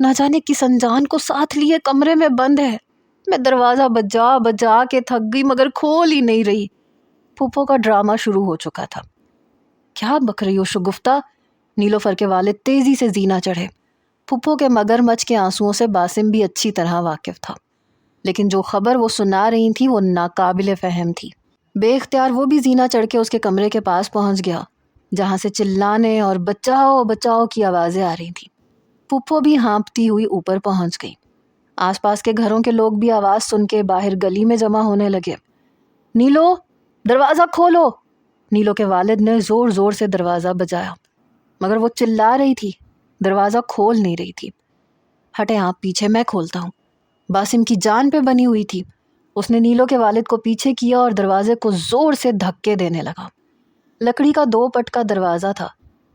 نہ جانے کس انجان کو ساتھ لیے کمرے میں بند ہے۔ میں دروازہ بجا بجا کے تھک گئی مگر کھول ہی نہیں رہی۔ پھپھو کا ڈرامہ شروع ہو چکا تھا۔ کیا بک رہی ہو شگفتہ؟ نیلوفر کے والد تیزی سے زینہ چڑھے۔ پھپھو کے مگر مچ کے آنسوؤں سے باسم بھی اچھی طرح واقف تھا، لیکن جو خبر وہ سنا رہی تھی وہ ناقابل فہم تھی۔ بے اختیار وہ بھی زینہ چڑھ کے اس کے کمرے کے پاس پہنچ گیا، جہاں سے چلانے اور بچاؤ بچاؤ کی آوازیں آ رہی تھیں۔ پھپھو بھی ہانپتی ہوئی اوپر پہنچ گئی۔ آس پاس کے گھروں کے لوگ بھی آواز سن کے باہر گلی میں جمع ہونے لگے۔ نیلو، دروازہ کھولو! نیلو کے والد نے زور زور سے دروازہ بجایا، مگر وہ چلا رہی تھی، دروازہ کھول نہیں رہی تھی۔ ہٹے آپ پیچھے، میں کھولتا ہوں۔ باسم کی جان پہ بنی ہوئی تھی۔ اس نے نیلو کے والد کو پیچھے کیا اور دروازے کو زور سے دھکے دینے لگا۔ لکڑی کا 2 پٹ کا دروازہ تھا،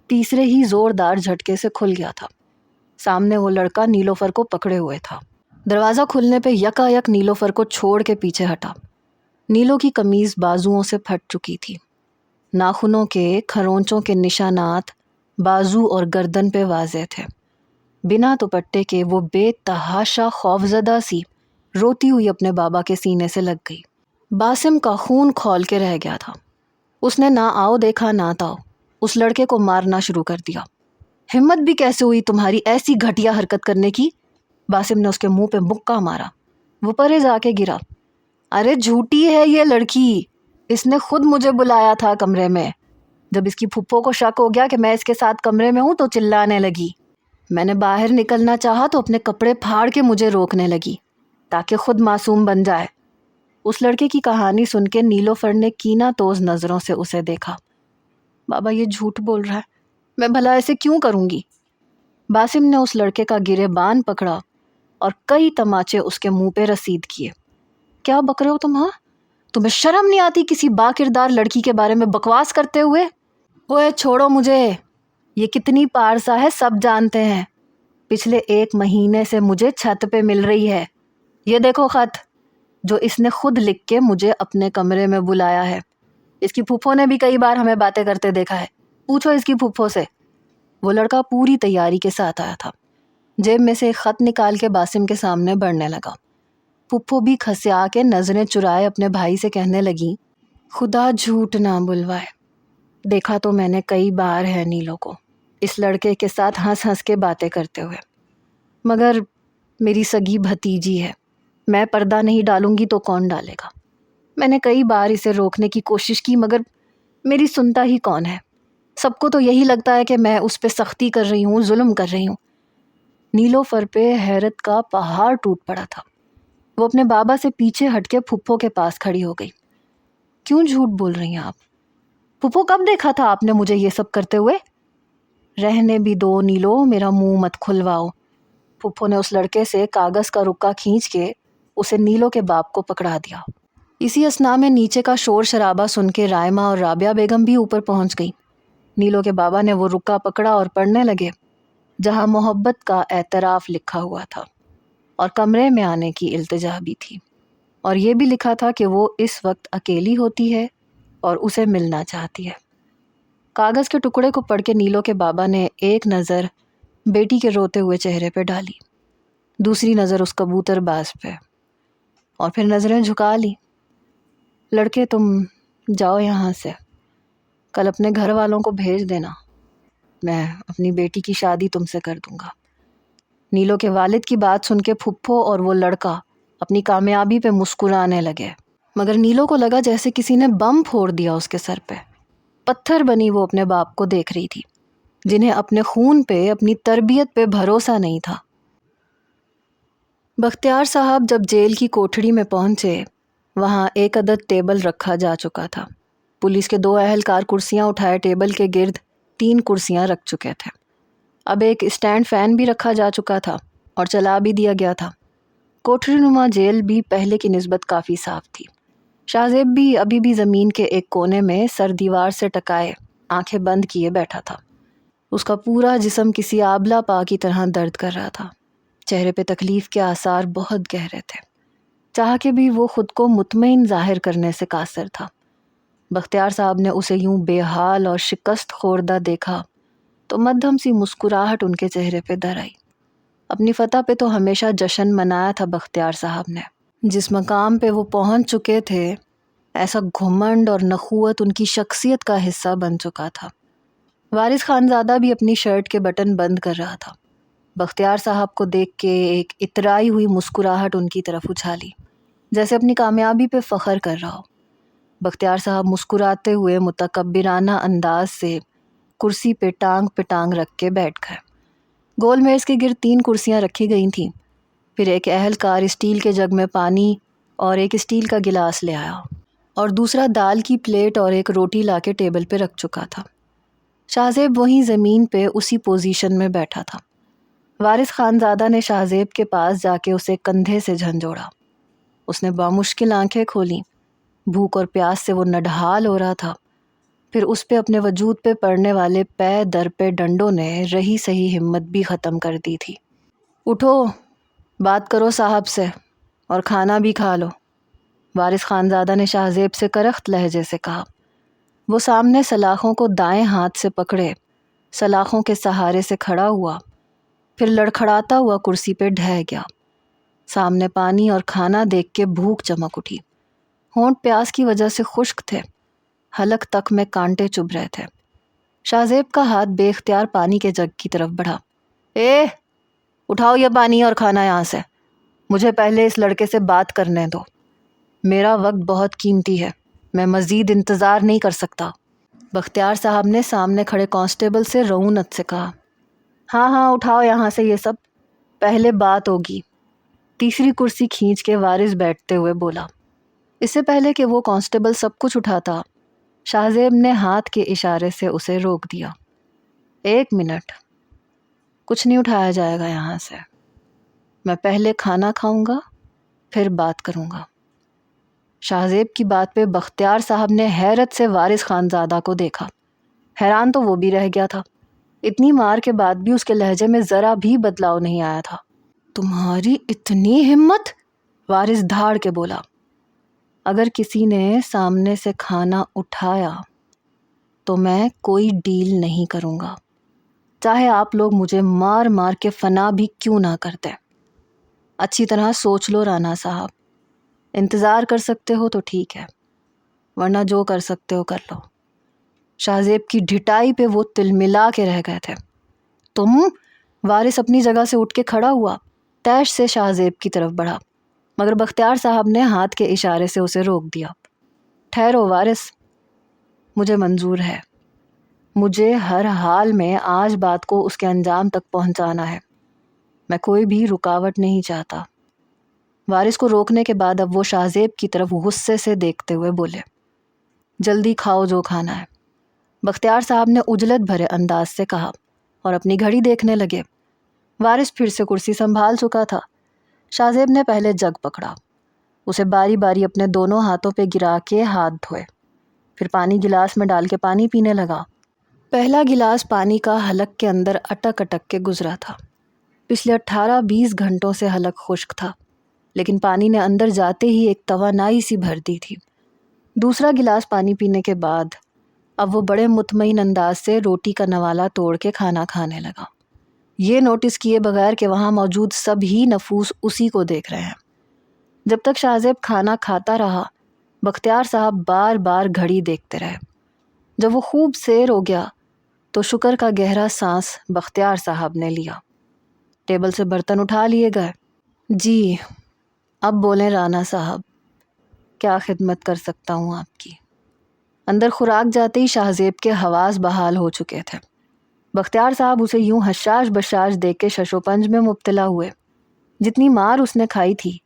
تیسرے ہی زوردار جھٹکے سے کھل گیا تھا۔ سامنے وہ لڑکا نیلوفر کو پکڑے ہوئے تھا۔ دروازہ کھلنے پہ یکا یک نیلوفر کو چھوڑ کے پیچھے ہٹا۔ نیلو کی قمیض بازوؤں سے پھٹ چکی تھی۔ ناخنوں کے کھرونچوں کے نشانات بازو اور گردن پہ واضح تھے۔ بنا دوپٹے کے وہ بے تحاشا خوفزدہ سی روتی ہوئی اپنے بابا کے سینے سے لگ گئی۔ باسم کا خون کھول کے رہ گیا تھا۔ اس نے نہ آؤ دیکھا نہ تاؤ، اس لڑکے کو مارنا شروع کر دیا۔ ہمت بھی کیسے ہوئی تمہاری ایسی گھٹیا حرکت کرنے کی؟ باسم نے اس کے منہ پہ مکہ مارا۔ وہ پرے جا کے گرا۔ ارے جھوٹی ہے یہ لڑکی، اس نے خود مجھے بلایا تھا کمرے میں۔ جب اس کی پھپھو کو شک ہو گیا کہ میں اس کے ساتھ کمرے میں ہوں تو چلانے لگی۔ میں نے باہر نکلنا چاہا تو اپنے کپڑے پھاڑ کے مجھے روکنے لگی تاکہ خود معصوم بن جائے۔ اس لڑکے کی کہانی سن کے نیلوفر نے کینہ توز نظروں سے اسے دیکھا۔ بابا یہ جھوٹ بول رہا ہے، میں بھلا ایسے کیوں کروں گی؟ باسم نے اس لڑکے کا گریبان پکڑا اور کئی تماچے اس کے منہ پہ رسید کیے۔ کیا بک رہے ہو تم؟ ہاں، تمہیں شرم نہیں آتی کسی با کردار لڑکی کے بارے میں بکواس کرتے ہوئے؟ اوے چھوڑو مجھے، یہ کتنی پارسا ہے سب جانتے ہیں۔ پچھلے 1 مہینے سے مجھے چھت پہ مل رہی ہے۔ یہ دیکھو خط جو اس نے خود لکھ کے مجھے اپنے کمرے میں بلایا ہے۔ اس کی پھپھو نے بھی کئی بار ہمیں باتیں کرتے دیکھا ہے، پوچھو اس کی پھپھو سے۔ وہ لڑکا پوری تیاری کے ساتھ آیا تھا۔ جیب میں سے ایک خط نکال کے باسم کے سامنے بڑھنے لگا۔ پھپھو بھی کھسیا کے نظریں چرائے اپنے بھائی سے کہنے لگی، خدا جھوٹ نہ بلوائے، دیکھا تو میں نے کئی بار ہے نیلو کو اس لڑکے کے ساتھ ہنس ہنس کے باتیں کرتے ہوئے، مگر میری سگی بھتیجی ہے، میں پردہ نہیں ڈالوں گی تو کون ڈالے گا؟ میں نے کئی بار اسے روکنے کی کوشش کی مگر میری سنتا ہی کون ہے؟ سب کو تو یہی لگتا ہے کہ میں اس پہ سختی کر رہی ہوں، ظلم کر رہی ہوں۔ نیلوفر پہ حیرت کا پہاڑ ٹوٹ پڑا تھا۔ وہ اپنے بابا سے پیچھے ہٹ کے پھپھو کے پاس کھڑی ہو گئی۔ کیوں جھوٹ بول رہی ہیں آپ؟ پھپھو کب دیکھا تھا آپ نے مجھے یہ سب کرتے ہوئے؟ رہنے بھی دو نیلو، میرا منہ مت کھلواؤ۔ پھپھو نے اس لڑکے سے کاغذ کا رکا کھینچ کے اسے نیلو کے باپ کو پکڑا دیا۔ اسی اثنا میں نیچے کا شور شرابہ سن کے رائمہ اور رابعہ بیگم بھی اوپر پہنچ گئی۔ نیلو کے بابا نے وہ رکا پکڑا اور پڑھنے لگے، جہاں محبت کا اعتراف لکھا ہوا تھا اور کمرے میں آنے کی التجا بھی تھی، اور یہ بھی لکھا تھا کہ وہ اس وقت اکیلی ہوتی ہے اور اسے ملنا چاہتی ہے۔ کاغذ کے ٹکڑے کو پڑھ کے نیلو کے بابا نے ایک نظر بیٹی کے روتے ہوئے چہرے پہ ڈالی، دوسری نظر اس کبوتر باز پہ، اور پھر نظریں جھکا لی۔ لڑکے تم جاؤ یہاں سے، کل اپنے گھر والوں کو بھیج دینا، میں اپنی بیٹی کی شادی تم سے کر دوں گا۔ نیلو کے والد کی بات سن کے پھپھو اور وہ لڑکا اپنی کامیابی پہ مسکرانے لگے، مگر نیلو کو لگا جیسے کسی نے بم پھوڑ دیا اس کے سر پہ۔ پتھر بنی وہ اپنے باپ کو دیکھ رہی تھی، جنہیں اپنے خون پہ، اپنی تربیت پہ بھروسہ نہیں تھا۔ بختیار صاحب جب جیل کی کوٹھڑی میں پہنچے، وہاں ایک عدد ٹیبل رکھا جا چکا تھا۔ پولیس کے 2 اہلکار کرسیاں اٹھائے ٹیبل کے گرد 3 کرسیاں رکھ چکے تھے۔ اب ایک اسٹینڈ فین بھی رکھا جا چکا تھا اور چلا بھی دیا گیا تھا۔ کوٹھڑی نما جیل بھی پہلے کی نسبت کافی صاف تھی۔ شاہزیب بھی ابھی بھی زمین کے ایک کونے میں سر دیوار سے ٹکائے، آنکھیں بند کیے بیٹھا تھا۔ اس کا پورا جسم کسی آبلہ پا کی طرح درد کر رہا تھا۔ چہرے پہ تکلیف کے آثار بہت گہرے تھے، چاہ کے بھی وہ خود کو مطمئن ظاہر کرنے سے قاصر تھا۔ بختیار صاحب نے اسے یوں بے حال اور شکست خوردہ دیکھا تو مدھم سی مسکراہٹ ان کے چہرے پہ در آئی۔ اپنی فتح پہ تو ہمیشہ جشن منایا تھا بختیار صاحب نے۔ جس مقام پہ وہ پہنچ چکے تھے، ایسا گھمنڈ اور نخوت ان کی شخصیت کا حصہ بن چکا تھا۔ وارث خانزادہ بھی اپنی شرٹ کے بٹن بند کر رہا تھا۔ بختیار صاحب کو دیکھ کے ایک اترائی ہوئی مسکراہٹ ان کی طرف اچھالی، جیسے اپنی کامیابی پہ فخر کر رہا ہو۔ بختیار صاحب مسکراتے ہوئے متکبرانہ انداز سے کرسی پہ ٹانگ رکھ کے بیٹھ گئے۔ گول میز کے گرد 3 کرسیاں رکھی گئی تھیں۔ پھر ایک اہلکار اسٹیل کے جگ میں پانی اور ایک اسٹیل کا گلاس لے آیا اور دوسرا دال کی پلیٹ اور ایک روٹی لا کے ٹیبل پہ رکھ چکا تھا۔ شاہ زیب وہیں زمین پہ اسی پوزیشن میں بیٹھا تھا۔ وارث خانزادہ نے شاہ زیب کے پاس جا کے اسے کندھے سے جھنجھوڑا۔ اس نے بامشکل آنکھیں کھولیں۔ بھوک اور پیاس سے وہ نڈھال ہو رہا تھا۔ پھر اس پہ اپنے وجود پہ پڑنے والے پے در پہ ڈنڈوں نے رہی سہی ہمت بھی ختم کر دی تھی۔ اٹھو، بات کرو صاحب سے اور کھانا بھی کھا لو، وارث خانزادہ نے شاہ زیب سے کرخت لہجے سے کہا۔ وہ سامنے سلاخوں کو دائیں ہاتھ سے پکڑے سلاخوں کے سہارے سے کھڑا ہوا، پھر لڑکھڑاتا ہوا کرسی پہ ڈھہ گیا۔ سامنے پانی اور کھانا دیکھ کے بھوک چمک اٹھی۔ ہونٹ پیاس کی وجہ سے خشک تھے، حلق تک میں کانٹے چبھ رہے تھے۔ شاہ زیب کا ہاتھ بے اختیار پانی کے جگ کی طرف بڑھا۔ اٹھاؤ یہ پانی اور کھانا یہاں سے، مجھے پہلے اس لڑکے سے بات کرنے دو، میرا وقت بہت قیمتی ہے، میں مزید انتظار نہیں کر سکتا۔ بختیار صاحب نے سامنے کھڑے کانسٹیبل سے رعونت سے کہا۔ ہاں اٹھاؤ یہاں سے یہ سب، پہلے بات ہوگی۔ تیسری کرسی کھینچ کے وارث بیٹھتے ہوئے بولا۔ اس سے پہلے کہ وہ کانسٹیبل سب کچھ اٹھاتا، شاہ زیب نے ہاتھ کے اشارے سے اسے روک دیا۔ 1 منٹ، کچھ نہیں اٹھایا جائے گا یہاں سے، میں پہلے کھانا کھاؤں گا پھر بات کروں گا۔ شاہ زیب کی بات پہ بختیار صاحب نے حیرت سے وارث خانزادہ کو دیکھا۔ حیران تو وہ بھی رہ گیا تھا، اتنی مار کے بعد بھی اس کے لہجے میں ذرا بھی بدلاؤ نہیں آیا تھا۔ تمہاری اتنی ہمت؟ وارث دھاڑ کے بولا۔ اگر کسی نے سامنے سے کھانا اٹھایا تو میں کوئی ڈیل نہیں کروں گا، چاہے آپ لوگ مجھے مار مار کے فنا بھی کیوں نہ کرتے۔ اچھی طرح سوچ لو رانا صاحب، انتظار کر سکتے ہو تو ٹھیک ہے، ورنہ جو کر سکتے ہو کر لو۔ شاہ زیب کی ڈھٹائی پہ وہ تلملا کے رہ گئے تھے۔ تم؟ وارث اپنی جگہ سے اٹھ کے کھڑا ہوا، تیش سے شاہ زیب کی طرف بڑھا، مگر بختیار صاحب نے ہاتھ کے اشارے سے اسے روک دیا۔ ٹھہرو وارث، مجھے منظور ہے، مجھے ہر حال میں آج بات کو اس کے انجام تک پہنچانا ہے، میں کوئی بھی رکاوٹ نہیں چاہتا۔ وارث کو روکنے کے بعد اب وہ شاہ زیب کی طرف غصے سے دیکھتے ہوئے بولے۔ جلدی کھاؤ جو کھانا ہے، بختیار صاحب نے عجلت بھرے انداز سے کہا اور اپنی گھڑی دیکھنے لگے۔ وارث پھر سے کرسی سنبھال چکا تھا۔ شاہ زیب نے پہلے جگ پکڑا، اسے باری باری اپنے دونوں ہاتھوں پہ گرا کے ہاتھ دھوئے، پھر پانی گلاس میں ڈال کے پانی پینے لگا۔ پہلا گلاس پانی کا حلق کے اندر اٹک اٹک کے گزرا تھا۔ پچھلے 18-20 گھنٹوں سے حلق خشک تھا، لیکن پانی نے اندر جاتے ہی ایک توانائی سی بھر دی تھی۔ دوسرا گلاس پانی پینے کے بعد اب وہ بڑے مطمئن انداز سے روٹی کا نوالا توڑ کے کھانا کھانے لگا، یہ نوٹس کیے بغیر کہ وہاں موجود سب ہی نفوس اسی کو دیکھ رہے ہیں۔ جب تک شاہ زیب کھانا کھاتا رہا، بختیار صاحب بار بار گھڑی دیکھتے رہے۔ جب وہ خوب سیر ہو گیا تو شکر کا گہرا سانس بختیار صاحب نے لیا۔ ٹیبل سے برتن اٹھا لیے گئے۔ جی، اب بولیں رانا صاحب، کیا خدمت کر سکتا ہوں آپ کی؟ اندر خوراک جاتے ہی شاہ زیب کے حواس بحال ہو چکے تھے۔ بختیار صاحب اسے یوں حشاش بشاش دیکھ کے شش و پنج میں مبتلا ہوئے۔ جتنی مار اس نے کھائی تھی،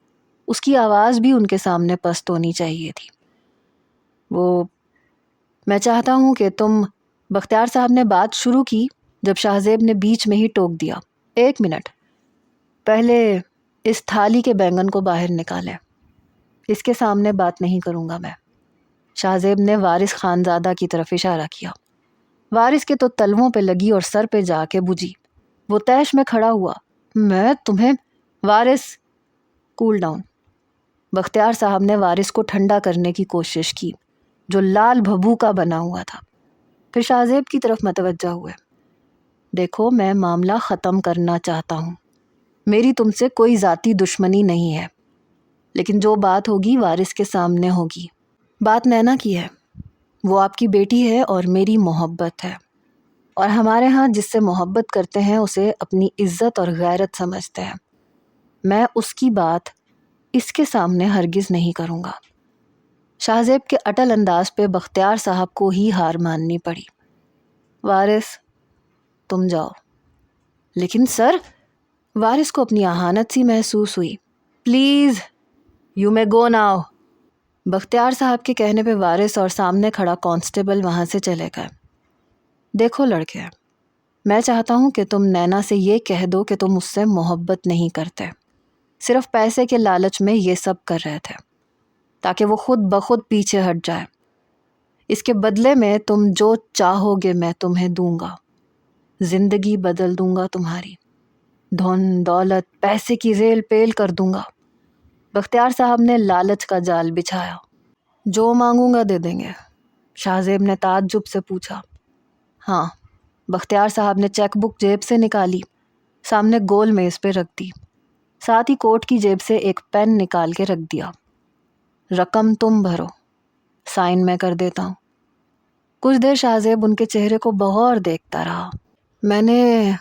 اس کی آواز بھی ان کے سامنے پست ہونی چاہیے تھی۔ میں چاہتا ہوں کہ تم، بختیار صاحب نے بات شروع کی جب شاہ زیب نے بیچ میں ہی ٹوک دیا۔ 1 منٹ، پہلے اس تھالی کے بینگن کو باہر نکالیں، اس کے سامنے بات نہیں کروں گا میں۔ شاہ زیب نے وارث خانزادہ کی طرف اشارہ کیا۔ وارث کے تو تلووں پہ لگی اور سر پہ جا کے بجھی۔ وہ تیش میں کھڑا ہوا۔ میں تمہیں… وارث، کول ڈاؤن۔ بختیار صاحب نے وارث کو ٹھنڈا کرنے کی کوشش کی جو لال بھبو کا بنا ہوا تھا، پھر شاہ زیب کی طرف متوجہ ہوئے۔ دیکھو، میں معاملہ ختم کرنا چاہتا ہوں، میری تم سے کوئی ذاتی دشمنی نہیں ہے، لیکن جو بات ہوگی وارث کے سامنے ہوگی۔ بات نینا کی ہے، وہ آپ کی بیٹی ہے اور میری محبت ہے، اور ہمارے ہاں جس سے محبت کرتے ہیں اسے اپنی عزت اور غیرت سمجھتے ہیں۔ میں اس کی بات اس کے سامنے ہرگز نہیں کروں گا۔ شاہ زیب کے اٹل انداز پہ بختیار صاحب کو ہی ہار ماننی پڑی۔ وارث تم جاؤ۔ لیکن سر، وارث کو اپنی اہانت سی محسوس ہوئی۔ Please you may go now. بختیار صاحب کے کہنے پہ وارث اور سامنے کھڑا کانسٹیبل وہاں سے چلے گئے۔ دیکھو لڑکے، میں چاہتا ہوں کہ تم نینا سے یہ کہہ دو کہ تم اس سے محبت نہیں کرتے، صرف پیسے کے لالچ میں یہ سب کر رہے تھے تاکہ وہ خود بخود پیچھے ہٹ جائے۔ اس کے بدلے میں تم جو چاہو گے میں تمہیں دوں گا، زندگی بدل دوں گا تمہاری، دھن دولت پیسے کی ریل پیل کر دوں گا۔ بختیار صاحب نے لالچ کا جال بچھایا۔ جو مانگوں گا دے دیں گے؟ شاہ زیب نے تعجب سے پوچھا۔ ہاں۔ بختیار صاحب نے چیک بک جیب سے نکالی، سامنے گول میز پہ رکھ دی، ساتھ ہی کوٹ کی جیب سے ایک پین نکال کے رکھ دیا۔ رقم تم بھرو، سائن میں کر دیتا ہوں۔ کچھ دیر شاہ زیب ان کے چہرے کو بغور دیکھتا رہا۔ میں نے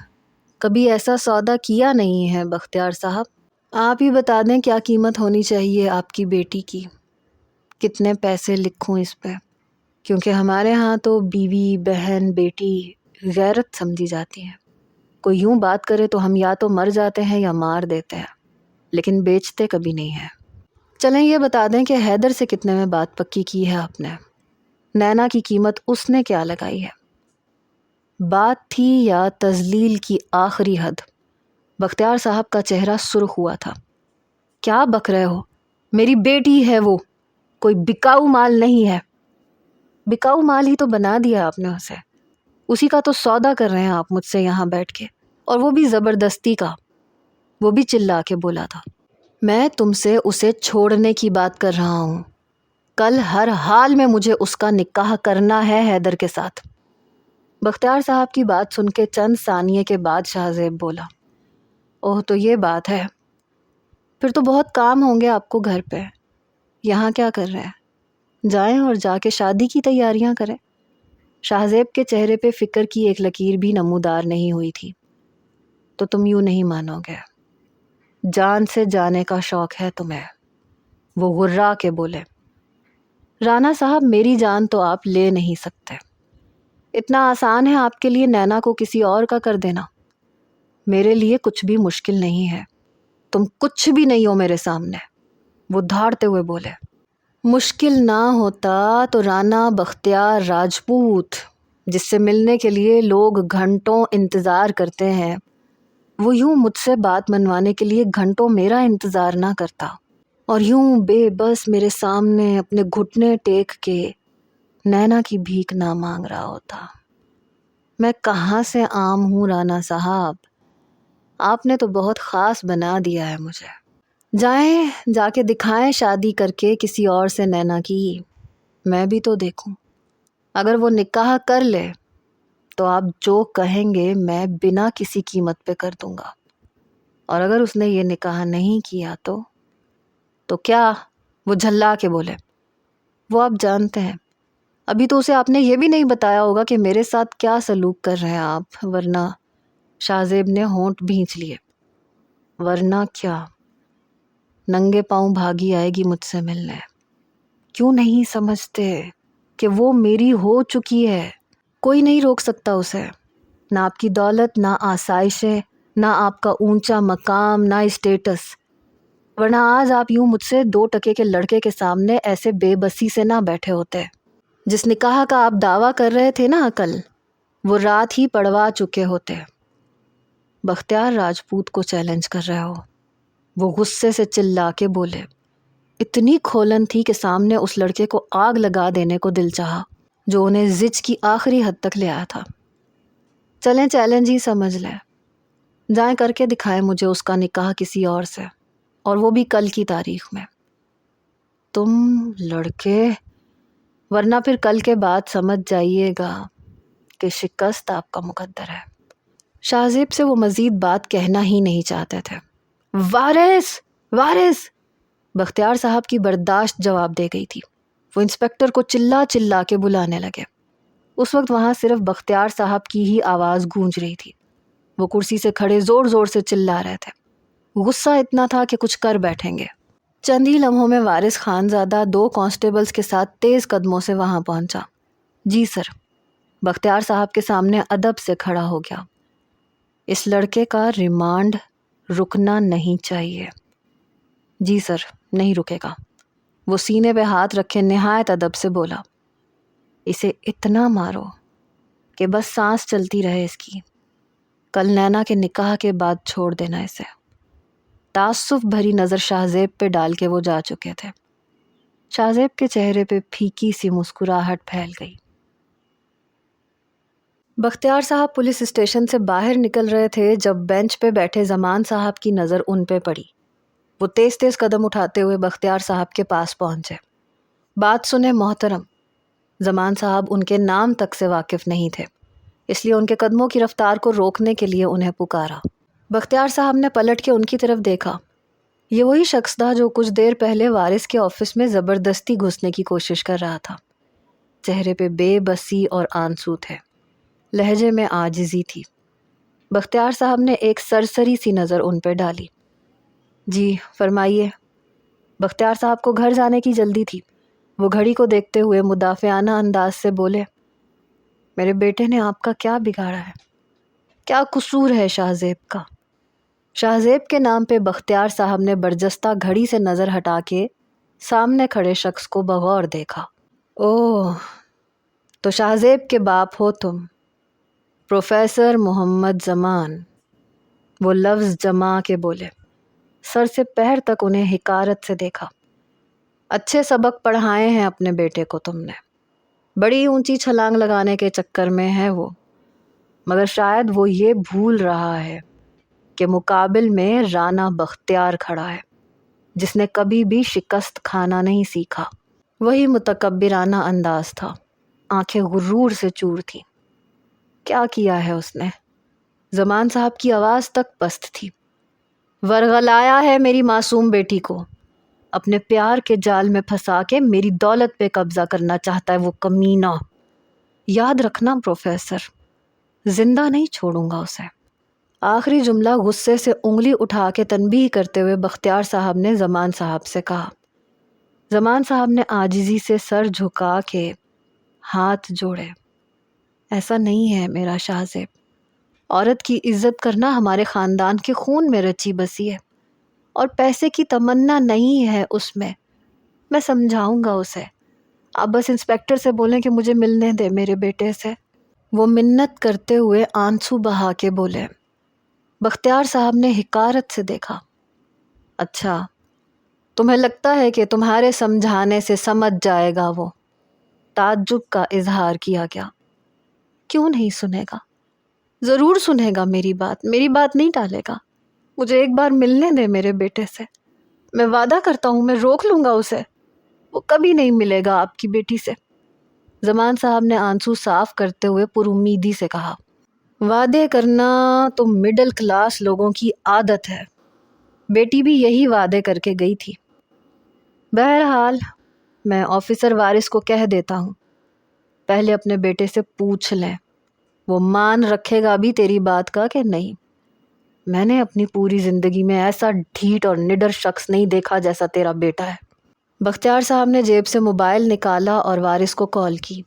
کبھی ایسا سودا کیا نہیں ہے بختیار صاحب، آپ ہی بتا دیں کیا قیمت ہونی چاہیے آپ کی بیٹی کی، کتنے پیسے لکھوں اس پہ، کیونکہ ہمارے ہاں تو بیوی بہن بیٹی غیرت سمجھی جاتی ہیں۔ کوئی یوں بات کرے تو ہم یا تو مر جاتے ہیں یا مار دیتے ہیں، لیکن بیچتے کبھی نہیں ہیں۔ چلیں یہ بتا دیں کہ حیدر سے کتنے میں بات پکی کی ہے آپ نے؟ نینا کی قیمت اس نے کیا لگائی ہے؟ بات تھی یا تذلیل کی آخری حد؟ بختیار صاحب کا چہرہ سرخ ہوا تھا۔ کیا بک رہے ہو؟ میری بیٹی ہے وہ، کوئی بکاؤ مال نہیں ہے۔ بکاؤ مال ہی تو بنا دیا آپ نے اسے، اسی کا تو سودا کر رہے ہیں آپ مجھ سے یہاں بیٹھ کے، اور وہ بھی زبردستی کا۔ وہ بھی چلا کے بولا تھا، میں تم سے اسے چھوڑنے کی بات کر رہا ہوں، کل ہر حال میں مجھے اس کا نکاح کرنا ہے حیدر کے ساتھ۔ بختیار صاحب کی بات سن کے چند ثانیے کے بعد شاہ زیب بولا، اوہ تو یہ بات ہے، پھر تو بہت کام ہوں گے آپ کو گھر پہ، یہاں کیا کر رہے ہیں؟ جائیں اور جا کے شادی کی تیاریاں کریں۔ شاہ زیب کے چہرے پہ فکر کی ایک لکیر بھی نمودار نہیں ہوئی تھی۔ تو تم یوں نہیں مانو گے، جان سے جانے کا شوق ہے تمہیں، وہ غرا کے بولے۔ رانا صاحب میری جان تو آپ لے نہیں سکتے، اتنا آسان ہے آپ کے لیے نینا کو کسی اور کا کر دینا، میرے لیے کچھ بھی مشکل نہیں ہے، تم کچھ بھی نہیں ہو میرے سامنے، وہ دھاڑتے ہوئے بولے۔ مشکل نہ ہوتا تو رانا بختیار راجپوت، جس سے ملنے کے لیے لوگ گھنٹوں انتظار کرتے ہیں، وہ یوں مجھ سے بات منوانے کے لیے گھنٹوں میرا انتظار نہ کرتا، اور یوں بے بس میرے سامنے اپنے گھٹنے ٹیک کے نینا کی بھیک نہ مانگ رہا ہوتا۔ میں کہاں سے عام ہوں رانا صاحب، آپ نے تو بہت خاص بنا دیا ہے مجھے۔ جائیں جا کے دکھائیں شادی کر کے کسی اور سے نینا کی، میں بھی تو دیکھوں۔ اگر وہ نکاح کر لے تو آپ جو کہیں گے میں بنا کسی قیمت پہ کر دوں گا، اور اگر اس نے یہ نکاح نہیں کیا تو کیا؟ وہ جھلا کے بولے۔ وہ آپ جانتے ہیں، ابھی تو اسے آپ نے یہ بھی نہیں بتایا ہوگا کہ میرے ساتھ کیا سلوک کر رہے ہیں آپ، ورنہ… شاہ زیب نے ہونٹ بھینچ لیے۔ ورنہ کیا؟ ننگے پاؤں بھاگی آئے گی مجھ سے ملنے۔ کیوں نہیں سمجھتے کہ وہ میری ہو چکی ہے، کوئی نہیں روک سکتا اسے، نہ آپ کی دولت، نہ آسائشیں، نہ آپ کا اونچا مقام، نہ اسٹیٹس، ورنہ آج آپ یوں مجھ سے 2 ٹکے کے لڑکے کے سامنے ایسے بے بسی سے نہ بیٹھے ہوتے۔ جس نکاح کا آپ دعویٰ کر رہے تھے نا کل، وہ رات ہی پڑوا چکے ہوتے۔ بختیار راجپوت کو چیلنج کر رہے ہو؟ وہ غصے سے چلا کے بولے۔ اتنی کھولن تھی کہ سامنے اس لڑکے کو آگ لگا دینے کو دل چاہا، جو انہیں زج کی آخری حد تک لے آیا تھا۔ چلیں چیلنج ہی سمجھ لیں، جائیں کر کے دکھائیں مجھے اس کا نکاح کسی اور سے، اور وہ بھی کل کی تاریخ میں۔ تم لڑکے، ورنہ پھر کل کے بعد سمجھ جائیے گا کہ شکست آپ کا مقدر ہے۔ شاہ زیب سے وہ مزید بات کہنا ہی نہیں چاہتے تھے، وارث وارث! بختیار صاحب کی برداشت جواب دے گئی تھی۔ وہ انسپکٹر کو چلا چلا کے بلانے لگے۔ اس وقت وہاں صرف بختیار صاحب کی ہی آواز گونج رہی تھی۔ وہ کرسی سے کھڑے زور زور سے چلا رہے تھے۔ غصہ اتنا تھا کہ کچھ کر بیٹھیں گے۔ چند ہی لمحوں میں وارث خانزادہ 2 کانسٹیبلز کے ساتھ تیز قدموں سے وہاں پہنچا۔ جی سر۔ بختیار صاحب کے سامنے ادب سے کھڑا ہو گیا۔ اس لڑکے کا ریمانڈ رکنا نہیں چاہیے۔ جی سر، نہیں رکے گا۔ وہ سینے پہ ہاتھ رکھے نہایت ادب سے بولا، اسے اتنا مارو کہ بس سانس چلتی رہے اس کی۔ کل نینا کے نکاح کے بعد چھوڑ دینا اسے۔ تعصب بھری نظر شاہ زیب پہ ڈال کے وہ جا چکے تھے۔ شاہ زیب کے چہرے پہ پھیکی سی مسکراہٹ پھیل گئی۔ بختیار صاحب پولیس اسٹیشن سے باہر نکل رہے تھے جب بینچ پہ بیٹھے زمان صاحب کی نظر ان پہ پڑی۔ وہ تیز تیز قدم اٹھاتے ہوئے بختیار صاحب کے پاس پہنچے۔ بات سنے محترم۔ زمان صاحب ان کے نام تک سے واقف نہیں تھے، اس لیے ان کے قدموں کی رفتار کو روکنے کے لیے انہیں پکارا۔ بختیار صاحب نے پلٹ کے ان کی طرف دیکھا۔ یہ وہی شخص تھا جو کچھ دیر پہلے وارث کے آفس میں زبردستی گھسنے کی کوشش کر رہا تھا۔ چہرے پہ بے بسی اور آنسو تھے، لہجے میں عاجزی تھی۔ بختیار صاحب نے ایک سرسری سی نظر ان پہ ڈالی۔ جی فرمائیے۔ بختیار صاحب کو گھر جانے کی جلدی تھی۔ وہ گھڑی کو دیکھتے ہوئے مدافعانہ انداز سے بولے، میرے بیٹے نے آپ کا کیا بگاڑا ہے؟ کیا قصور ہے شاہ زیب کا؟ شاہ زیب کے نام پہ بختیار صاحب نے برجستہ گھڑی سے نظر ہٹا کے سامنے کھڑے شخص کو بغور دیکھا۔ اوہ، تو شاہ زیب کے باپ ہو تم، پروفیسر محمد زمان۔ وہ لفظ جما کے بولے۔ سر سے پیر تک انہیں حقارت سے دیکھا۔ اچھے سبق پڑھائے ہیں اپنے بیٹے کو تم نے، بڑی اونچی چھلانگ لگانے کے چکر میں ہے وہ، مگر شاید وہ یہ بھول رہا ہے کہ مقابل میں رانا بختیار کھڑا ہے جس نے کبھی بھی شکست کھانا نہیں سیکھا۔ وہی متکبرانہ انداز تھا، آنکھیں غرور سے چور تھیں۔ کیا کیا ہے اس نے؟ زمان صاحب کی آواز تک پست تھی۔ ورغلایا ہے میری معصوم بیٹی کو، اپنے پیار کے جال میں پھنسا کے میری دولت پہ قبضہ کرنا چاہتا ہے وہ کمینہ۔ یاد رکھنا پروفیسر، زندہ نہیں چھوڑوں گا اسے۔ آخری جملہ غصے سے انگلی اٹھا کے تنبیہ کرتے ہوئے بختیار صاحب نے زمان صاحب سے کہا۔ زمان صاحب نے عاجزی سے سر جھکا کے ہاتھ جوڑے۔ ایسا نہیں ہے میرا شاہ زیب، عورت کی عزت کرنا ہمارے خاندان کے خون میں رچی بسی ہے، اور پیسے کی تمنا نہیں ہے اس میں سمجھاؤں گا اسے۔ آپ بس انسپکٹر سے بولیں کہ مجھے ملنے دے میرے بیٹے سے۔ وہ منت کرتے ہوئے آنسو بہا کے بولے۔ بختیار صاحب نے حقارت سے دیکھا۔ اچھا، تمہیں لگتا ہے کہ تمہارے سمجھانے سے سمجھ جائے گا وہ؟ تعجب کا اظہار کیا گیا۔ کیوں نہیں سنے گا؟ ضرور سنے گا میری بات نہیں ٹالے گا۔ مجھے ایک بار ملنے دے میرے بیٹے سے، میں وعدہ کرتا ہوں میں روک لوں گا اسے، وہ کبھی نہیں ملے گا آپ کی بیٹی سے۔ زمان صاحب نے آنسو صاف کرتے ہوئے پر امیدی سے کہا، وعدے کرنا تو مڈل کلاس لوگوں کی عادت ہے، بیٹی بھی یہی وعدے کر کے گئی تھی۔ بہرحال میں آفیسر وارث کو کہہ دیتا ہوں، پہلے اپنے بیٹے سے پوچھ لیں وہ مان رکھے گا بھی تیری بات کا کہ نہیں۔ میں نے اپنی پوری زندگی میں ایسا ڈھیٹ اور نڈر شخص نہیں دیکھا جیسا تیرا بیٹا ہے۔ بختیار صاحب نے جیب سے موبائل نکالا اور وارث کو کال کی۔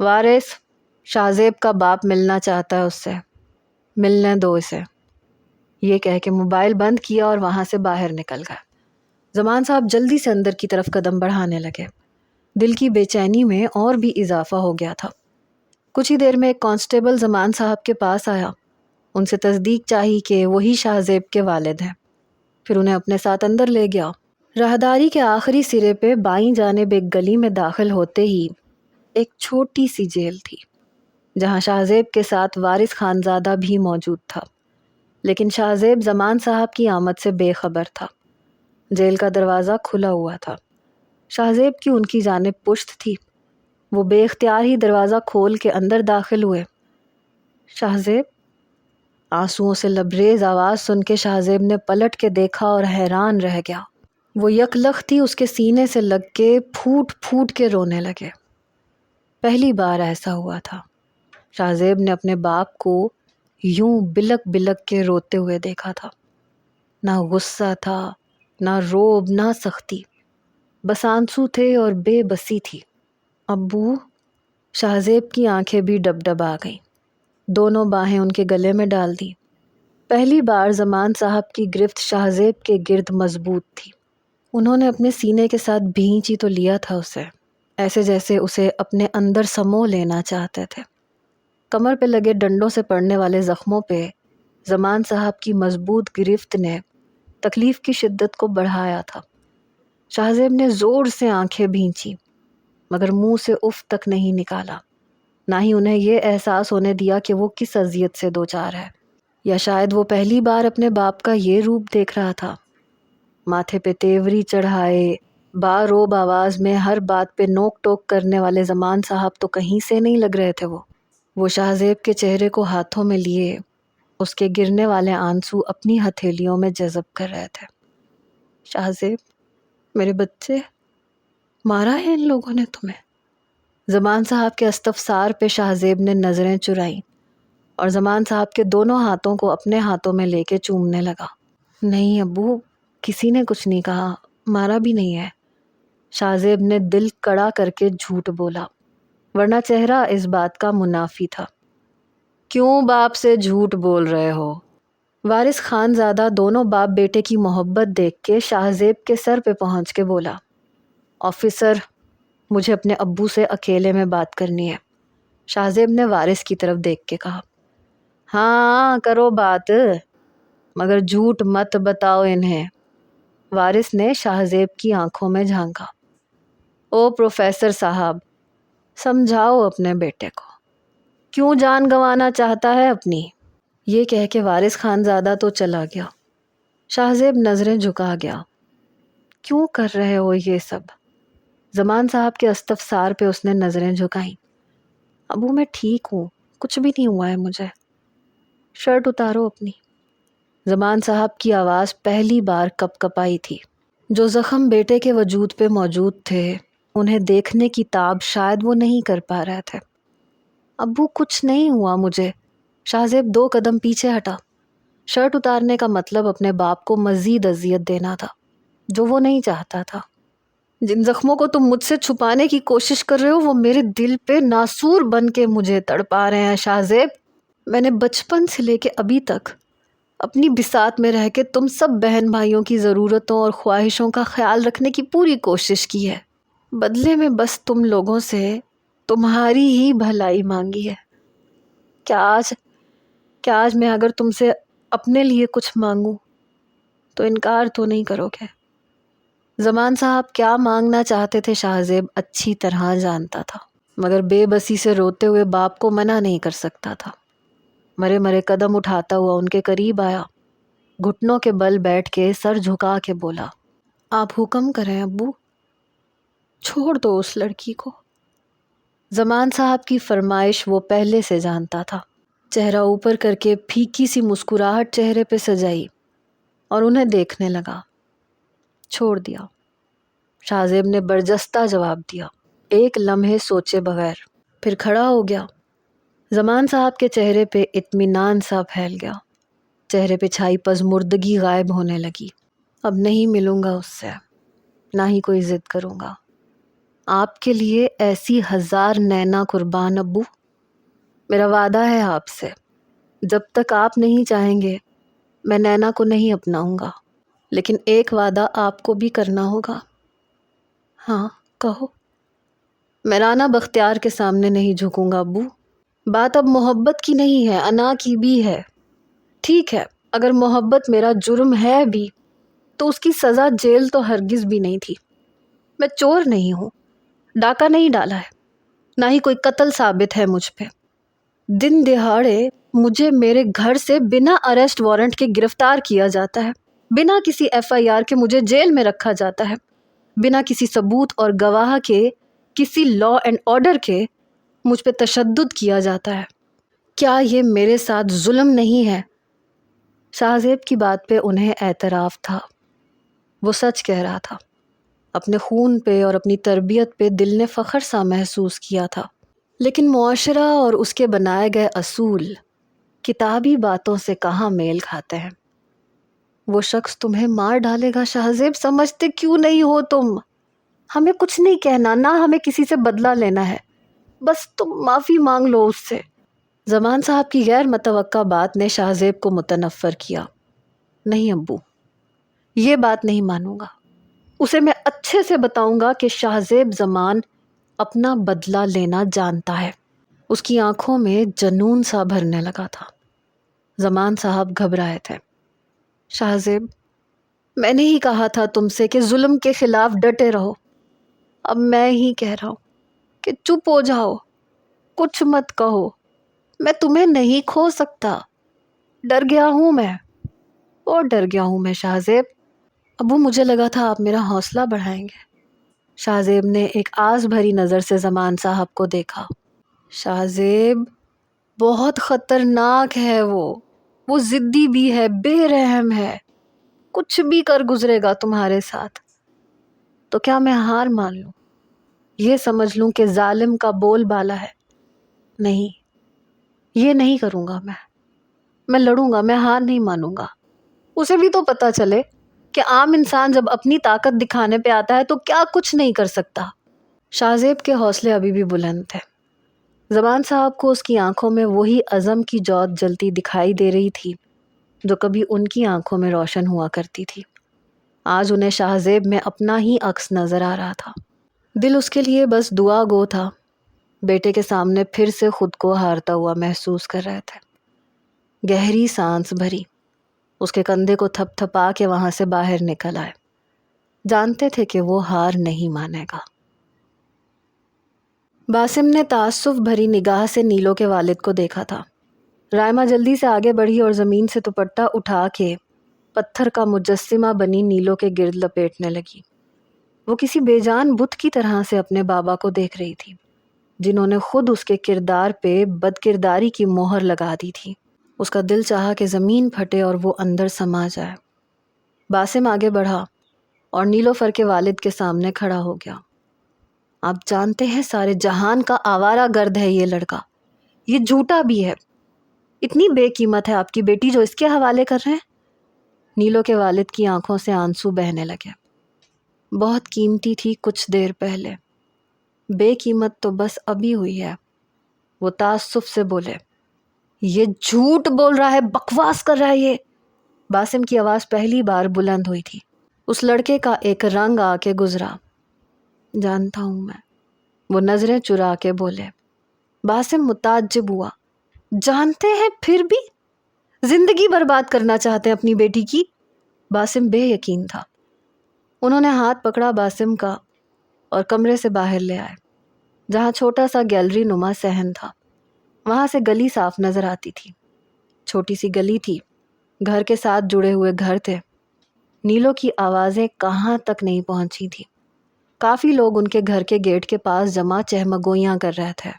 وارث، شاہ زیب کا باپ ملنا چاہتا ہے اس سے، ملنے دو اسے۔ یہ کہہ کے موبائل بند کیا اور وہاں سے باہر نکل گئے۔ زمان صاحب جلدی سے اندر کی طرف قدم بڑھانے لگے۔ دل کی بے چینی میں اور بھی اضافہ ہو گیا تھا۔ کچھ ہی دیر میں ایک کانسٹیبل زمان صاحب کے پاس آیا، ان سے تصدیق چاہی کہ وہی شاہ زیب کے والد ہیں، پھر انہیں اپنے ساتھ اندر لے گیا۔ راہداری کے آخری سرے پہ بائیں جانب ایک گلی میں داخل ہوتے ہی ایک چھوٹی سی جیل تھی، جہاں شاہ زیب کے ساتھ وارث خانزادہ بھی موجود تھا، لیکن شاہ زیب زمان صاحب کی آمد سے بے خبر تھا۔ جیل کا دروازہ کھلا ہوا تھا، شاہ زیب کی ان کی جانب پشت تھی۔ وہ بے اختیار ہی دروازہ کھول کے اندر داخل ہوئے۔ شاہ زیب، آنسوؤں سے لبریز آواز سن کے شاہ زیب نے پلٹ کے دیکھا اور حیران رہ گیا۔ وہ یکلختی اس کے سینے سے لگ کے پھوٹ پھوٹ کے رونے لگے۔ پہلی بار ایسا ہوا تھا۔ شاہ زیب نے اپنے باپ کو یوں بلک بلک کے روتے ہوئے دیکھا تھا۔ نہ غصہ تھا، نہ روب، نہ سختی، بس آنسو تھے اور بے بسی تھی۔ ابو، شاہ زیب کی آنکھیں بھی ڈب ڈب آ گئیں۔ دونوں باہیں ان کے گلے میں ڈال دی۔ پہلی بار زمان صاحب کی گرفت شاہ زیب کے گرد مضبوط تھی۔ انہوں نے اپنے سینے کے ساتھ بھینچی تو لیا تھا اسے، ایسے جیسے اسے اپنے اندر سمو لینا چاہتے تھے۔ کمر پہ لگے ڈنڈوں سے پڑنے والے زخموں پہ زمان صاحب کی مضبوط گرفت نے تکلیف کی شدت کو بڑھایا تھا۔ شاہ زیب نے زور سے آنکھیں بھینچی مگر منہ سے اف تک نہیں نکالا، نہ ہی انہیں یہ احساس ہونے دیا کہ وہ کس اذیت سے دوچار ہے، یا شاید وہ پہلی بار اپنے باپ کا یہ روپ دیکھ رہا تھا۔ ماتھے پہ تیوری چڑھائے، باروب آواز میں ہر بات پہ نوک ٹوک کرنے والے زمان صاحب تو کہیں سے نہیں لگ رہے تھے۔ وہ شاہ زیب کے چہرے کو ہاتھوں میں لیے اس کے گرنے والے آنسو اپنی ہتھیلیوں میں جذب کر رہے تھے۔ شاہ زیب، میرے بچے، مارا ہے ان لوگوں نے تمہیں؟ زمان صاحب کے استفسار پہ شاہ زیب نے نظریں چرائیں اور زمان صاحب کے دونوں ہاتھوں کو اپنے ہاتھوں میں لے کے چومنے لگا۔ نہیں ابو، کسی نے کچھ نہیں کہا، مارا بھی نہیں ہے، شاہ زیب نے دل کڑا کر کے جھوٹ بولا، ورنہ چہرہ اس بات کا منافی تھا۔ کیوں باپ سے جھوٹ بول رہے ہو؟ وارث خان زادہ دونوں باپ بیٹے کی محبت دیکھ کے شاہ زیب کے سر پہ پہنچ کے بولا، آفیسر، مجھے اپنے ابو سے اکیلے میں بات کرنی ہے۔ شاہ زیب نے وارث کی طرف دیکھ کے کہا، ہاں کرو بات، مگر جھوٹ مت بتاؤ انہیں۔ وارث نے شاہ زیب کی آنکھوں میں جھانکا۔ او پروفیسر صاحب، سمجھاؤ اپنے بیٹے کو، کیوں جان گنوانا چاہتا ہے اپنی؟ یہ کہہ کے وارث خان زادہ تو چلا گیا۔ شاہ زیب نظریں جھکا گیا۔ کیوں کر رہے ہو یہ سب؟ زمان صاحب کے استفسار پہ اس نے نظریں جھکائیں۔ ابو میں ٹھیک ہوں، کچھ بھی نہیں ہوا ہے مجھے۔ شرٹ اتارو اپنی۔ زمان صاحب کی آواز پہلی بار کپ کپائی تھی۔ جو زخم بیٹے کے وجود پہ موجود تھے انہیں دیکھنے کی تاب شاید وہ نہیں کر پا رہے تھے۔ ابو کچھ نہیں ہوا مجھے۔ شاہ زیب 2 قدم پیچھے ہٹا۔ شرٹ اتارنے کا مطلب اپنے باپ کو مزید اذیت دینا تھا، جو وہ نہیں چاہتا تھا۔ جن زخموں کو تم مجھ سے چھپانے کی کوشش کر رہے ہو وہ میرے دل پہ ناسور بن کے مجھے تڑپا رہے ہیں شاہ زیب۔ میں نے بچپن سے لے کے ابھی تک اپنی بساط میں رہ کے تم سب بہن بھائیوں کی ضرورتوں اور خواہشوں کا خیال رکھنے کی پوری کوشش کی ہے، بدلے میں بس تم لوگوں سے تمہاری ہی بھلائی مانگی ہے۔ کیا آج میں اگر تم سے اپنے لیے کچھ مانگوں تو انکار تو نہیں کرو گے؟ زمان صاحب کیا مانگنا چاہتے تھے شاہ زیب اچھی طرح جانتا تھا، مگر بے بسی سے روتے ہوئے باپ کو منع نہیں کر سکتا تھا۔ مرے مرے قدم اٹھاتا ہوا ان کے قریب آیا، گھٹنوں کے بل بیٹھ کے سر جھکا کے بولا، آپ حکم کریں ابو، چھوڑ دو اس لڑکی کو۔ زمان صاحب کی فرمائش وہ پہلے سے جانتا تھا۔ چہرہ اوپر کر کے پھیکی سی مسکراہٹ چہرے پہ سجائی اور انہیں دیکھنے لگا۔ چھوڑ دیا، شاہ زیب نے برجستہ جواب دیا، ایک لمحے سوچے بغیر، پھر کھڑا ہو گیا۔ زمان صاحب کے چہرے پہ اطمینان سا پھیل گیا، چہرے پہ چھائی پژمردگی غائب ہونے لگی۔ اب نہیں ملوں گا اس سے، نہ ہی کوئی ضد کروں گا۔ آپ کے لیے ایسی 1000 نینا قربان ابو، میرا وعدہ ہے آپ سے، جب تک آپ نہیں چاہیں گے میں نینا کو نہیں اپناؤں گا، لیکن ایک وعدہ آپ کو بھی کرنا ہوگا۔ ہاں کہو۔ میں رانا بختیار کے سامنے نہیں جھکوں گا ابو۔ بات اب محبت کی نہیں ہے، انا کی بھی ہے۔ ٹھیک ہے، اگر محبت میرا جرم ہے بھی تو اس کی سزا جیل تو ہرگز بھی نہیں تھی۔ میں چور نہیں ہوں، ڈاکہ نہیں ڈالا ہے، نہ ہی کوئی قتل ثابت ہے مجھ پہ۔ دن دہاڑے مجھے میرے گھر سے بنا اریسٹ وارنٹ کے گرفتار کیا جاتا ہے، بنا کسی FIR کے مجھے جیل میں رکھا جاتا ہے، بنا کسی ثبوت اور گواہ کے، کسی لا اینڈ آرڈر کے مجھ پہ تشدد کیا جاتا ہے۔ کیا یہ میرے ساتھ ظلم نہیں ہے شاہزیب کی بات پہ انہیں اعتراف تھا، وہ سچ کہہ رہا تھا۔ اپنے خون پہ اور اپنی تربیت پہ دل نے فخر سا محسوس کیا تھا، لیکن معاشرہ اور اس کے بنائے گئے اصول کتابی باتوں سے کہاں میل کھاتے ہیں۔ وہ شخص تمہیں مار ڈالے گا شاہزیب، سمجھتے کیوں نہیں ہو تم؟ ہمیں کچھ نہیں کہنا، نہ ہمیں کسی سے بدلہ لینا ہے، بس تم معافی مانگ لو اس سے۔ زمان صاحب کی غیر متوقع بات نے شاہزیب کو متنفر کیا۔ نہیں ابو، یہ بات نہیں مانوں گا، اسے میں اچھے سے بتاؤں گا کہ شاہزیب زمان اپنا بدلہ لینا جانتا ہے۔ اس کی آنکھوں میں جنون سا بھرنے لگا تھا۔ زمان صاحب گھبرائے تھے۔ شاہزیب، میں نے ہی کہا تھا تم سے کہ ظلم کے خلاف ڈٹے رہو، اب میں ہی کہہ رہا ہوں کہ چپ ہو جاؤ، کچھ مت کہو، میں تمہیں نہیں کھو سکتا، ڈر گیا ہوں میں، اور ڈر گیا ہوں میں شاہزیب۔ ابو مجھے لگا تھا آپ میرا حوصلہ بڑھائیں گے۔ شاہزیب نے ایک آس بھری نظر سے زمان صاحب کو دیکھا۔ شاہزیب، بہت خطرناک ہے وہ ضدی بھی ہے، بے رحم ہے، کچھ بھی کر گزرے گا تمہارے ساتھ۔ تو کیا میں ہار مان لوں، یہ سمجھ لوں کہ ظالم کا بول بالا ہے؟ نہیں، یہ نہیں کروں گا میں لڑوں گا، میں ہار نہیں مانوں گا۔ اسے بھی تو پتا چلے کہ عام انسان جب اپنی طاقت دکھانے پہ آتا ہے تو کیا کچھ نہیں کر سکتا۔ شاہزیب کے حوصلے ابھی بھی بلند تھے۔ زمان صاحب کو اس کی آنکھوں میں وہی عزم کی جوت جلتی دکھائی دے رہی تھی جو کبھی ان کی آنکھوں میں روشن ہوا کرتی تھی۔ آج انہیں شاہزیب میں اپنا ہی عکس نظر آ رہا تھا۔ دل اس کے لیے بس دعا گو تھا، بیٹے کے سامنے پھر سے خود کو ہارتا ہوا محسوس کر رہے تھے۔ گہری سانس بھری، اس کے کندھے کو تھپ تھپا کے وہاں سے باہر نکل آئے۔ جانتے تھے کہ وہ ہار نہیں مانے گا۔ باسم نے تعصب بھری نگاہ سے نیلو کے والد کو دیکھا تھا۔ رائمہ جلدی سے آگے بڑھی اور زمین سے دوپٹہ اٹھا کے پتھر کا مجسمہ بنی نیلو کے گرد لپیٹنے لگی۔ وہ کسی بے جان بت کی طرح سے اپنے بابا کو دیکھ رہی تھی، جنہوں نے خود اس کے کردار پہ بد کرداری کی مہر لگا دی تھی۔ اس کا دل چاہا کہ زمین پھٹے اور وہ اندر سما جائے۔ باسم آگے بڑھا اور نیلوفر کے والد کے سامنے کھڑا ہو گیا۔ آپ جانتے ہیں سارے جہان کا آوارہ گرد ہے یہ لڑکا، یہ جھوٹا بھی ہے، اتنی بے قیمت ہے آپ کی بیٹی جو اس کے حوالے کر رہے ہیں۔ نیلو کے والد کی آنکھوں سے آنسو بہنے لگے۔ بہت قیمتی تھی کچھ دیر پہلے، بے قیمت تو بس ابھی ہوئی ہے۔ وہ تعصب سے بولے، یہ جھوٹ بول رہا ہے، بکواس کر رہا ہے یہ۔ باسم کی آواز پہلی بار بلند ہوئی تھی۔ اس لڑکے کا ایک رنگ آ کے گزرا۔ جانتا ہوں میں، وہ نظریں چرا کے بولے۔ باسم متعجب ہوا۔ جانتے ہیں پھر بھی زندگی برباد کرنا چاہتے ہیں اپنی بیٹی کی؟ باسم بے یقین تھا۔ انہوں نے ہاتھ پکڑا باسم کا اور کمرے سے باہر لے آئے، جہاں چھوٹا سا گیلری نما صحن تھا۔ وہاں سے گلی صاف نظر آتی تھی۔ چھوٹی سی گلی تھی، گھر کے ساتھ جڑے ہوئے گھر تھے۔ نیلو کی آوازیں کہاں تک نہیں پہنچی تھی۔ کافی لوگ ان کے گھر کے گیٹ کے پاس جمع چہمگوئیاں کر رہے تھے۔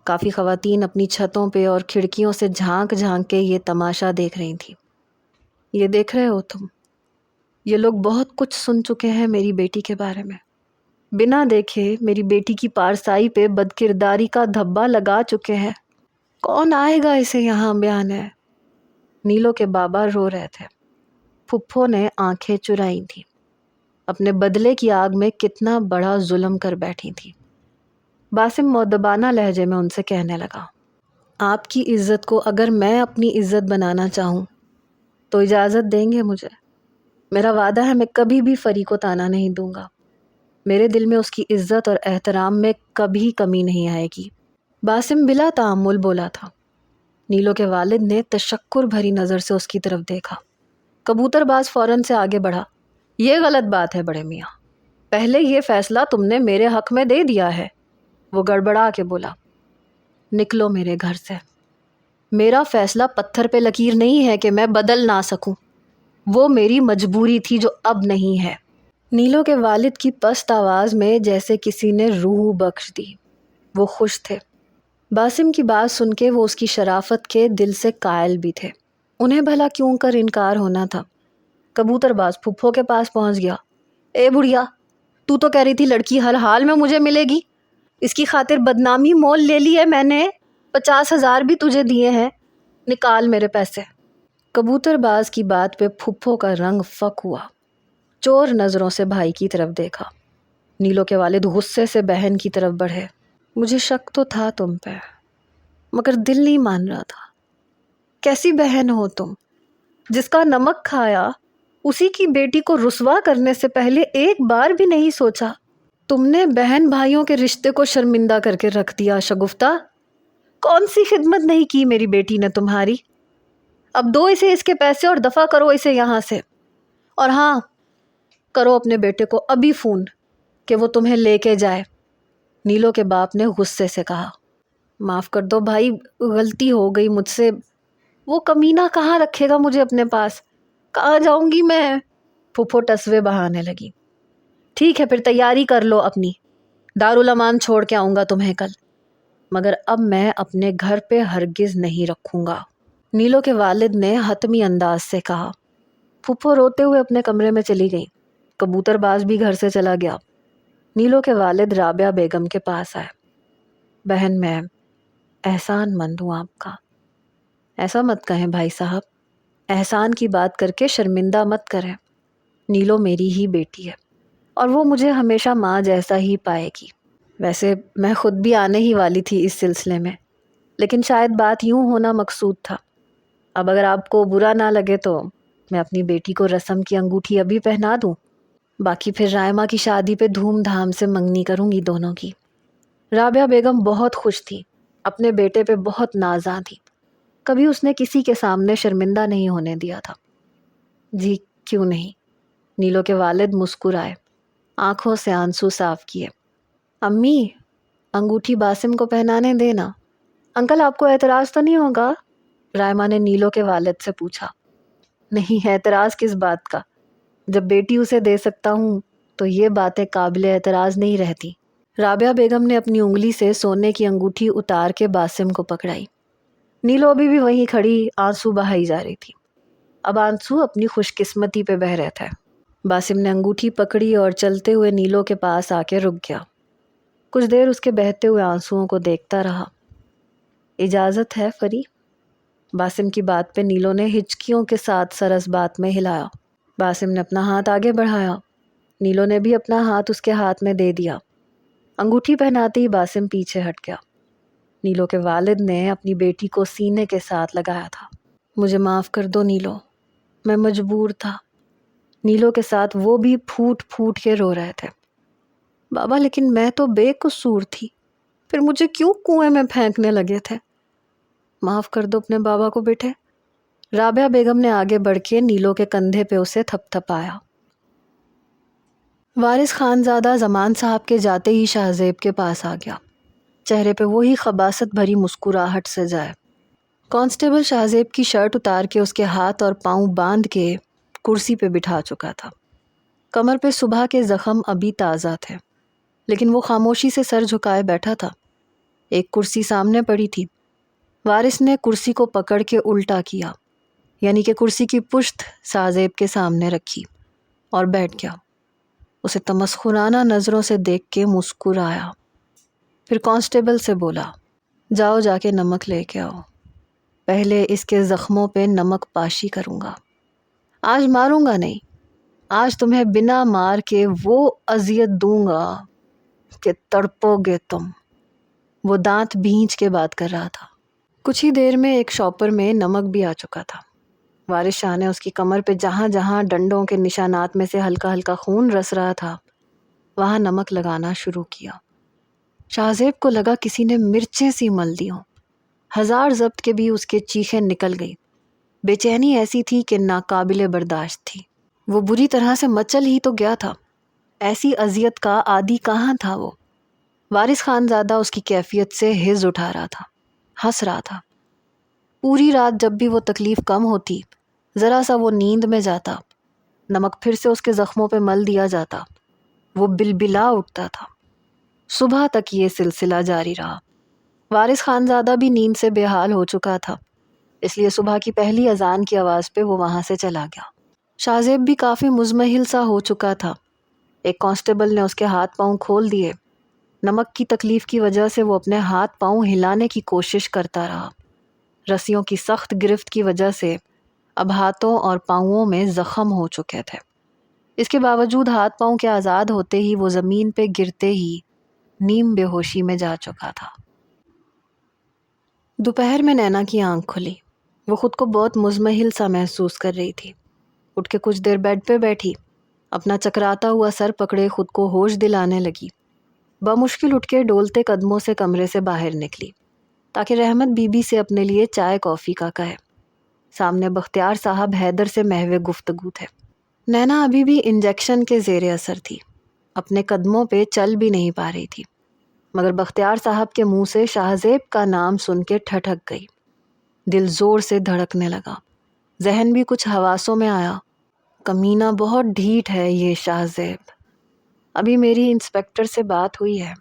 کافی خواتین اپنی چھتوں پہ اور کھڑکیوں سے جھانک جھانک کے یہ تماشا دیکھ رہی تھیں۔ یہ دیکھ رہے ہو تم، یہ لوگ بہت کچھ سن چکے ہیں میری بیٹی کے بارے میں، بنا دیکھے میری بیٹی کی پارسائی پہ بد کرداری کا دھبا لگا چکے ہیں۔ کون آئے گا اسے یہاں بیان ہے؟ نیلو کے بابا رو رہے تھے۔ پھپھو نے آنکھیں چرائی تھیں، اپنے بدلے کی آگ میں کتنا بڑا ظلم کر بیٹھی تھی۔ باسم مؤدبانہ لہجے میں ان سے کہنے لگا، آپ کی عزت کو اگر میں اپنی عزت بنانا چاہوں تو اجازت دیں گے مجھے؟ میرا وعدہ ہے میں کبھی بھی فری کو طعنہ نہیں دوں گا۔ میرے دل میں اس کی عزت اور احترام میں کبھی کمی نہیں آئے گی۔ باسم بلا تعامل بولا تھا۔ نیلو کے والد نے تشکر بھری نظر سے اس کی طرف دیکھا۔ کبوتر باز فوراً سے آگے بڑھا۔ یہ غلط بات ہے بڑے میاں، پہلے یہ فیصلہ تم نے میرے حق میں دے دیا ہے۔ وہ گڑبڑا کے بولا، نکلو میرے گھر سے۔ میرا فیصلہ پتھر پہ لکیر نہیں ہے کہ میں بدل نہ سکوں، وہ میری مجبوری تھی جو اب نہیں ہے۔ نیلو کے والد کی پست آواز میں جیسے کسی نے روح بخش دی۔ وہ خوش تھے۔ باسم کی بات سن کے وہ اس کی شرافت کے دل سے قائل بھی تھے۔ انہیں بھلا کیوں کر انکار ہونا تھا۔ کبوتر باز پھپھو کے پاس پہنچ گیا۔ اے بڑھیا، تو کہہ رہی تھی لڑکی ہر حال میں مجھے ملے گی، اس کی خاطر بدنامی مول لے لی ہے میں نے، 50,000 بھی تجھے دیے ہیں، نکال میرے پیسے۔ کبوتر باز کی بات پہ پھپھو کا رنگ فک ہوا، چور نظروں سے بھائی کی طرف دیکھا۔ نیلو کے والد غصے سے بہن کی طرف بڑھے۔ مجھے شک تو تھا تم پہ، مگر دل نہیں مان رہا تھا۔ کیسی بہن ہو تم، جس کا نمک کھایا اسی کی بیٹی کو رسوا کرنے سے پہلے ایک بار بھی نہیں سوچا۔ تم نے بہن بھائیوں کے رشتے کو شرمندہ کر کے رکھ دیا شگفتہ۔ کون سی خدمت نہیں کی میری بیٹی نے تمہاری؟ اب دو اسے اس کے پیسے اور دفع کرو اسے یہاں سے۔ اور ہاں، کرو اپنے بیٹے کو ابھی فون کہ وہ تمہیں لے کے جائے۔ نیلو کے باپ نے غصے سے کہا۔ معاف کر دو بھائی، غلطی ہو گئی مجھ سے۔ وہ کمینہ کہاں رکھے گا مجھے اپنے پاس؟ کہاں جاؤں گی میں؟ پھپھو ٹسوے بہانے لگی۔ ٹھیک ہے پھر تیاری کر لو اپنی، دارالامان چھوڑ کے آؤں گا تمہیں کل، مگر اب میں اپنے گھر پہ ہرگز نہیں رکھوں گا، نیلو کے والد نے حتمی انداز سے کہا۔ پھپھو روتے ہوئے اپنے کمرے میں چلی گئی۔ کبوتر باز بھی گھر سے چلا گیا۔ نیلو کے والد رابعہ بیگم کے پاس آئے۔ بہن میں احسان مند ہوں آپ کا۔ ایسا مت کہیں بھائی صاحب، احسان کی بات کر کے شرمندہ مت کریں۔ نیلو میری ہی بیٹی ہے اور وہ مجھے ہمیشہ ماں جیسا ہی پائے گی۔ ویسے میں خود بھی آنے ہی والی تھی اس سلسلے میں، لیکن شاید بات یوں ہونا مقصود تھا۔ اب اگر آپ کو برا نہ لگے تو میں اپنی بیٹی کو رسم کی انگوٹھی ابھی پہنا دوں، باقی پھر رائمہ کی شادی پہ دھوم دھام سے منگنی کروں گی دونوں کی۔ رابعہ بیگم بہت خوش تھی، اپنے بیٹے پہ بہت نازاں تھی، کبھی اس نے کسی کے سامنے شرمندہ نہیں ہونے دیا تھا۔ جی کیوں نہیں، نیلو کے والد مسکرائے، آنکھوں سے آنسو صاف کیے۔ امی، انگوٹھی باسم کو پہنانے دینا۔ انکل آپ کو اعتراض تو نہیں ہوگا؟ رائمہ نے نیلو کے والد سے پوچھا۔ نہیں، اعتراض کس بات کا؟ جب بیٹی اسے دے سکتا ہوں تو یہ باتیں قابل اعتراض نہیں رہتی۔ رابعہ بیگم نے اپنی انگلی سے سونے کی انگوٹھی اتار کے باسم کو پکڑائی۔ نیلو ابھی بھی وہیں کھڑی آنسو بہائی جا رہی تھی۔ اب آنسو اپنی خوش قسمتی پہ بہہ رہے تھے۔ باسم نے انگوٹھی پکڑی اور چلتے ہوئے نیلو کے پاس آ کے رک گیا۔ کچھ دیر اس کے بہتے ہوئے آنسوؤں کو دیکھتا رہا۔ اجازت ہے فری؟ باسم کی بات پہ نیلو نے ہچکیوں کے ساتھ سر اس بات میں ہلایا۔ باسم نے اپنا ہاتھ آگے بڑھایا۔ نیلو نے بھی اپنا ہاتھ اس کے ہاتھ میں دے دیا۔ انگوٹھی پہناتے ہی باسم پیچھے ہٹ گیا۔ نیلو کے والد نے اپنی بیٹی کو سینے کے ساتھ لگایا تھا۔ مجھے معاف کر دو نیلو، میں مجبور تھا۔ نیلو کے ساتھ وہ بھی پھوٹ پھوٹ کے رو رہے تھے۔ بابا لیکن میں تو بے قصور تھی، پھر مجھے کیوں کنویں میں پھینکنے لگے تھے؟ معاف کر دو اپنے بابا کو بیٹے۔ رابعہ بیگم نے آگے بڑھ کے نیلو کے کندھے پہ اسے تھپ تھپایا۔ وارث خانزادہ زمان صاحب کے جاتے ہی شاہ زیب کے پاس آ گیا، چہرے پہ وہی خباثت بھری مسکراہٹ سے جائے۔ کانسٹیبل شاہ زیب کی شرٹ اتار کے اس کے ہاتھ اور پاؤں باندھ کے کرسی پہ بٹھا چکا تھا۔ کمر پہ صبح کے زخم ابھی تازہ تھے، لیکن وہ خاموشی سے سر جھکائے بیٹھا تھا۔ ایک کرسی سامنے پڑی تھی۔ وارث نے کرسی کو پکڑ کے الٹا کیا، یعنی کہ کرسی کی پشت شاہ زیب کے سامنے رکھی اور بیٹھ گیا۔ اسے تمسخرانہ نظروں سے دیکھ کے مسکرایا، پھر کانسٹیبل سے بولا، جاؤ جا کے نمک لے کے آؤ، پہلے اس کے زخموں پہ نمک پاشی کروں گا۔ آج ماروں گا نہیں، آج تمہیں بنا مار کے وہ اذیت دوں گا کہ تڑپو گے تم۔ وہ دانت بھینچ کے بات کر رہا تھا۔ کچھ ہی دیر میں ایک شاپر میں نمک بھی آ چکا تھا۔ وارث شاہ نے اس کی کمر پہ جہاں جہاں ڈنڈوں کے نشانات میں سے ہلکا ہلکا خون رس رہا تھا وہاں نمک لگانا شروع کیا۔ شاہ زیب کو لگا کسی نے مرچیں سی مل دی ہوں۔ ہزار ضبط کے بھی اس کے چیخیں نکل گئی۔ بے چینی ایسی تھی کہ ناقابل برداشت تھی۔ وہ بری طرح سے مچل ہی تو گیا تھا، ایسی اذیت کا عادی کہاں تھا وہ؟ وارث خانزادہ اس کی کیفیت سے حز اٹھا رہا تھا، ہنس رہا تھا۔ پوری رات جب بھی وہ تکلیف کم ہوتی، ذرا سا وہ نیند میں جاتا، نمک پھر سے اس کے زخموں پہ مل دیا جاتا، وہ بلبلا اٹھتا تھا۔ صبح تک یہ سلسلہ جاری رہا۔ وارث خانزادہ بھی نیند سے بے حال ہو چکا تھا۔ اس لیے صبح کی پہلی اذان کی آواز پہ وہ وہاں سے چلا گیا۔ شاہ زیب بھی کافی مزمحل سا ہو چکا تھا۔ ایک کانسٹیبل نے اس کے ہاتھ پاؤں کھول دیے۔ نمک کی تکلیف کی وجہ سے وہ اپنے ہاتھ پاؤں ہلانے کی کوشش کرتا رہا۔ رسیوں کی سخت گرفت کی وجہ سے اب ہاتھوں اور پاؤں میں زخم ہو چکے تھے۔ اس کے باوجود ہاتھ پاؤں کے آزاد ہوتے ہی وہ زمین پہ گرتے ہی نیم بے ہوشی میں جا چکا تھا۔ دوپہر میں نینا کی آنکھ کھلی۔ وہ خود کو بہت مزمحل سا محسوس کر رہی تھی۔ اٹھ کے کچھ دیر بیڈ پہ بیٹھی، اپنا چکراتا ہوا سر پکڑے خود کو ہوش دلانے لگی۔ بمشکل اٹھ کے ڈولتے قدموں سے کمرے سے باہر نکلی تاکہ رحمت بی بی سے اپنے لیے چائے کافی کا کہے۔ سامنے بختیار صاحب حیدر سے محو گفتگو تھے۔ نینا ابھی بھی انجیکشن کے زیر اثر تھی، اپنے قدموں پہ چل بھی نہیں پا رہی تھی، مگر بختیار صاحب کے منہ سے شاہ زیب کا نام سن کے ٹھٹک گئی۔ دل زور سے دھڑکنے لگا، ذہن بھی کچھ حواسوں میں آیا۔ کمینہ بہت ڈھیٹ ہے یہ شاہ زیب۔ ابھی میری انسپکٹر سے بات ہوئی ہے،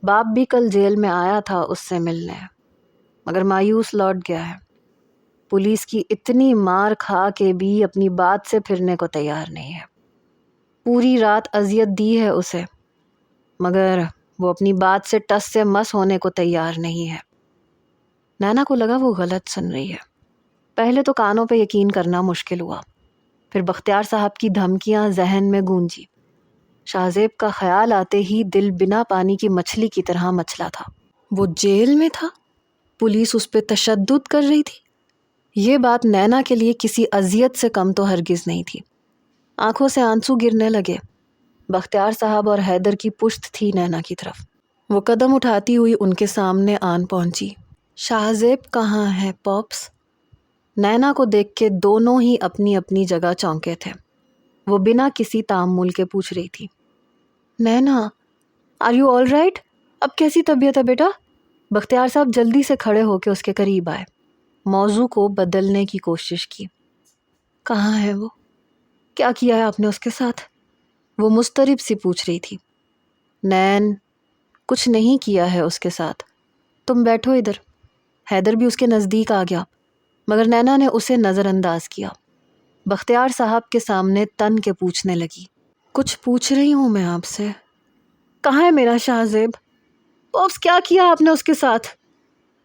باپ بھی کل جیل میں آیا تھا اس سے ملنے، مگر مایوس لوٹ گیا ہے۔ پولیس کی اتنی مار کھا کے بھی اپنی بات سے پھرنے کو تیار نہیں ہے۔ پوری رات اذیت دی ہے اسے، مگر وہ اپنی بات سے ٹس سے مس ہونے کو تیار نہیں ہے۔ نینا کو لگا وہ غلط سن رہی ہے۔ پہلے تو کانوں پہ یقین کرنا مشکل ہوا، پھر بختیار صاحب کی دھمکیاں ذہن میں گونجی۔ شاہ زیب کا خیال آتے ہی دل بنا پانی کی مچھلی کی طرح مچلا تھا۔ وہ جیل میں تھا، پولیس اس پہ تشدد کر رہی تھی۔ یہ بات نینا کے لیے کسی اذیت سے کم تو ہرگز نہیں تھی۔ آنکھوں سے آنسو گرنے لگے۔ بختیار صاحب اور حیدر کی پشت تھی نینا کی طرف۔ وہ قدم اٹھاتی ہوئی ان کے سامنے آن پہنچی۔ شاہ زیب کہاں ہے پاپس؟ نینا کو دیکھ کے دونوں ہی اپنی اپنی جگہ چونکے تھے۔ وہ بنا کسی تعامل کے پوچھ رہی تھی، نینا آر یو آل رائٹ؟ اب کیسی طبیعت ہے بیٹا؟ بختیار صاحب جلدی سے کھڑے ہو کے اس کے قریب آئے، موضوع کو بدلنے کی کوشش کی۔ کہاں ہے وہ؟ کیا کیا ہے آپ نے اس کے ساتھ؟ وہ مضطرب سی پوچھ رہی تھی۔ نین، کچھ نہیں کیا ہے اس کے ساتھ، تم بیٹھو ادھر۔ حیدر بھی اس کے نزدیک آ گیا، مگر نینا نے اسے نظر انداز کیا۔ بختیار صاحب کے سامنے تن کے پوچھنے لگی، کچھ پوچھ رہی ہوں میں آپ سے، کہاں ہے میرا شاہ زیب؟ پاپس کیا کیا آپ نے اس کے ساتھ؟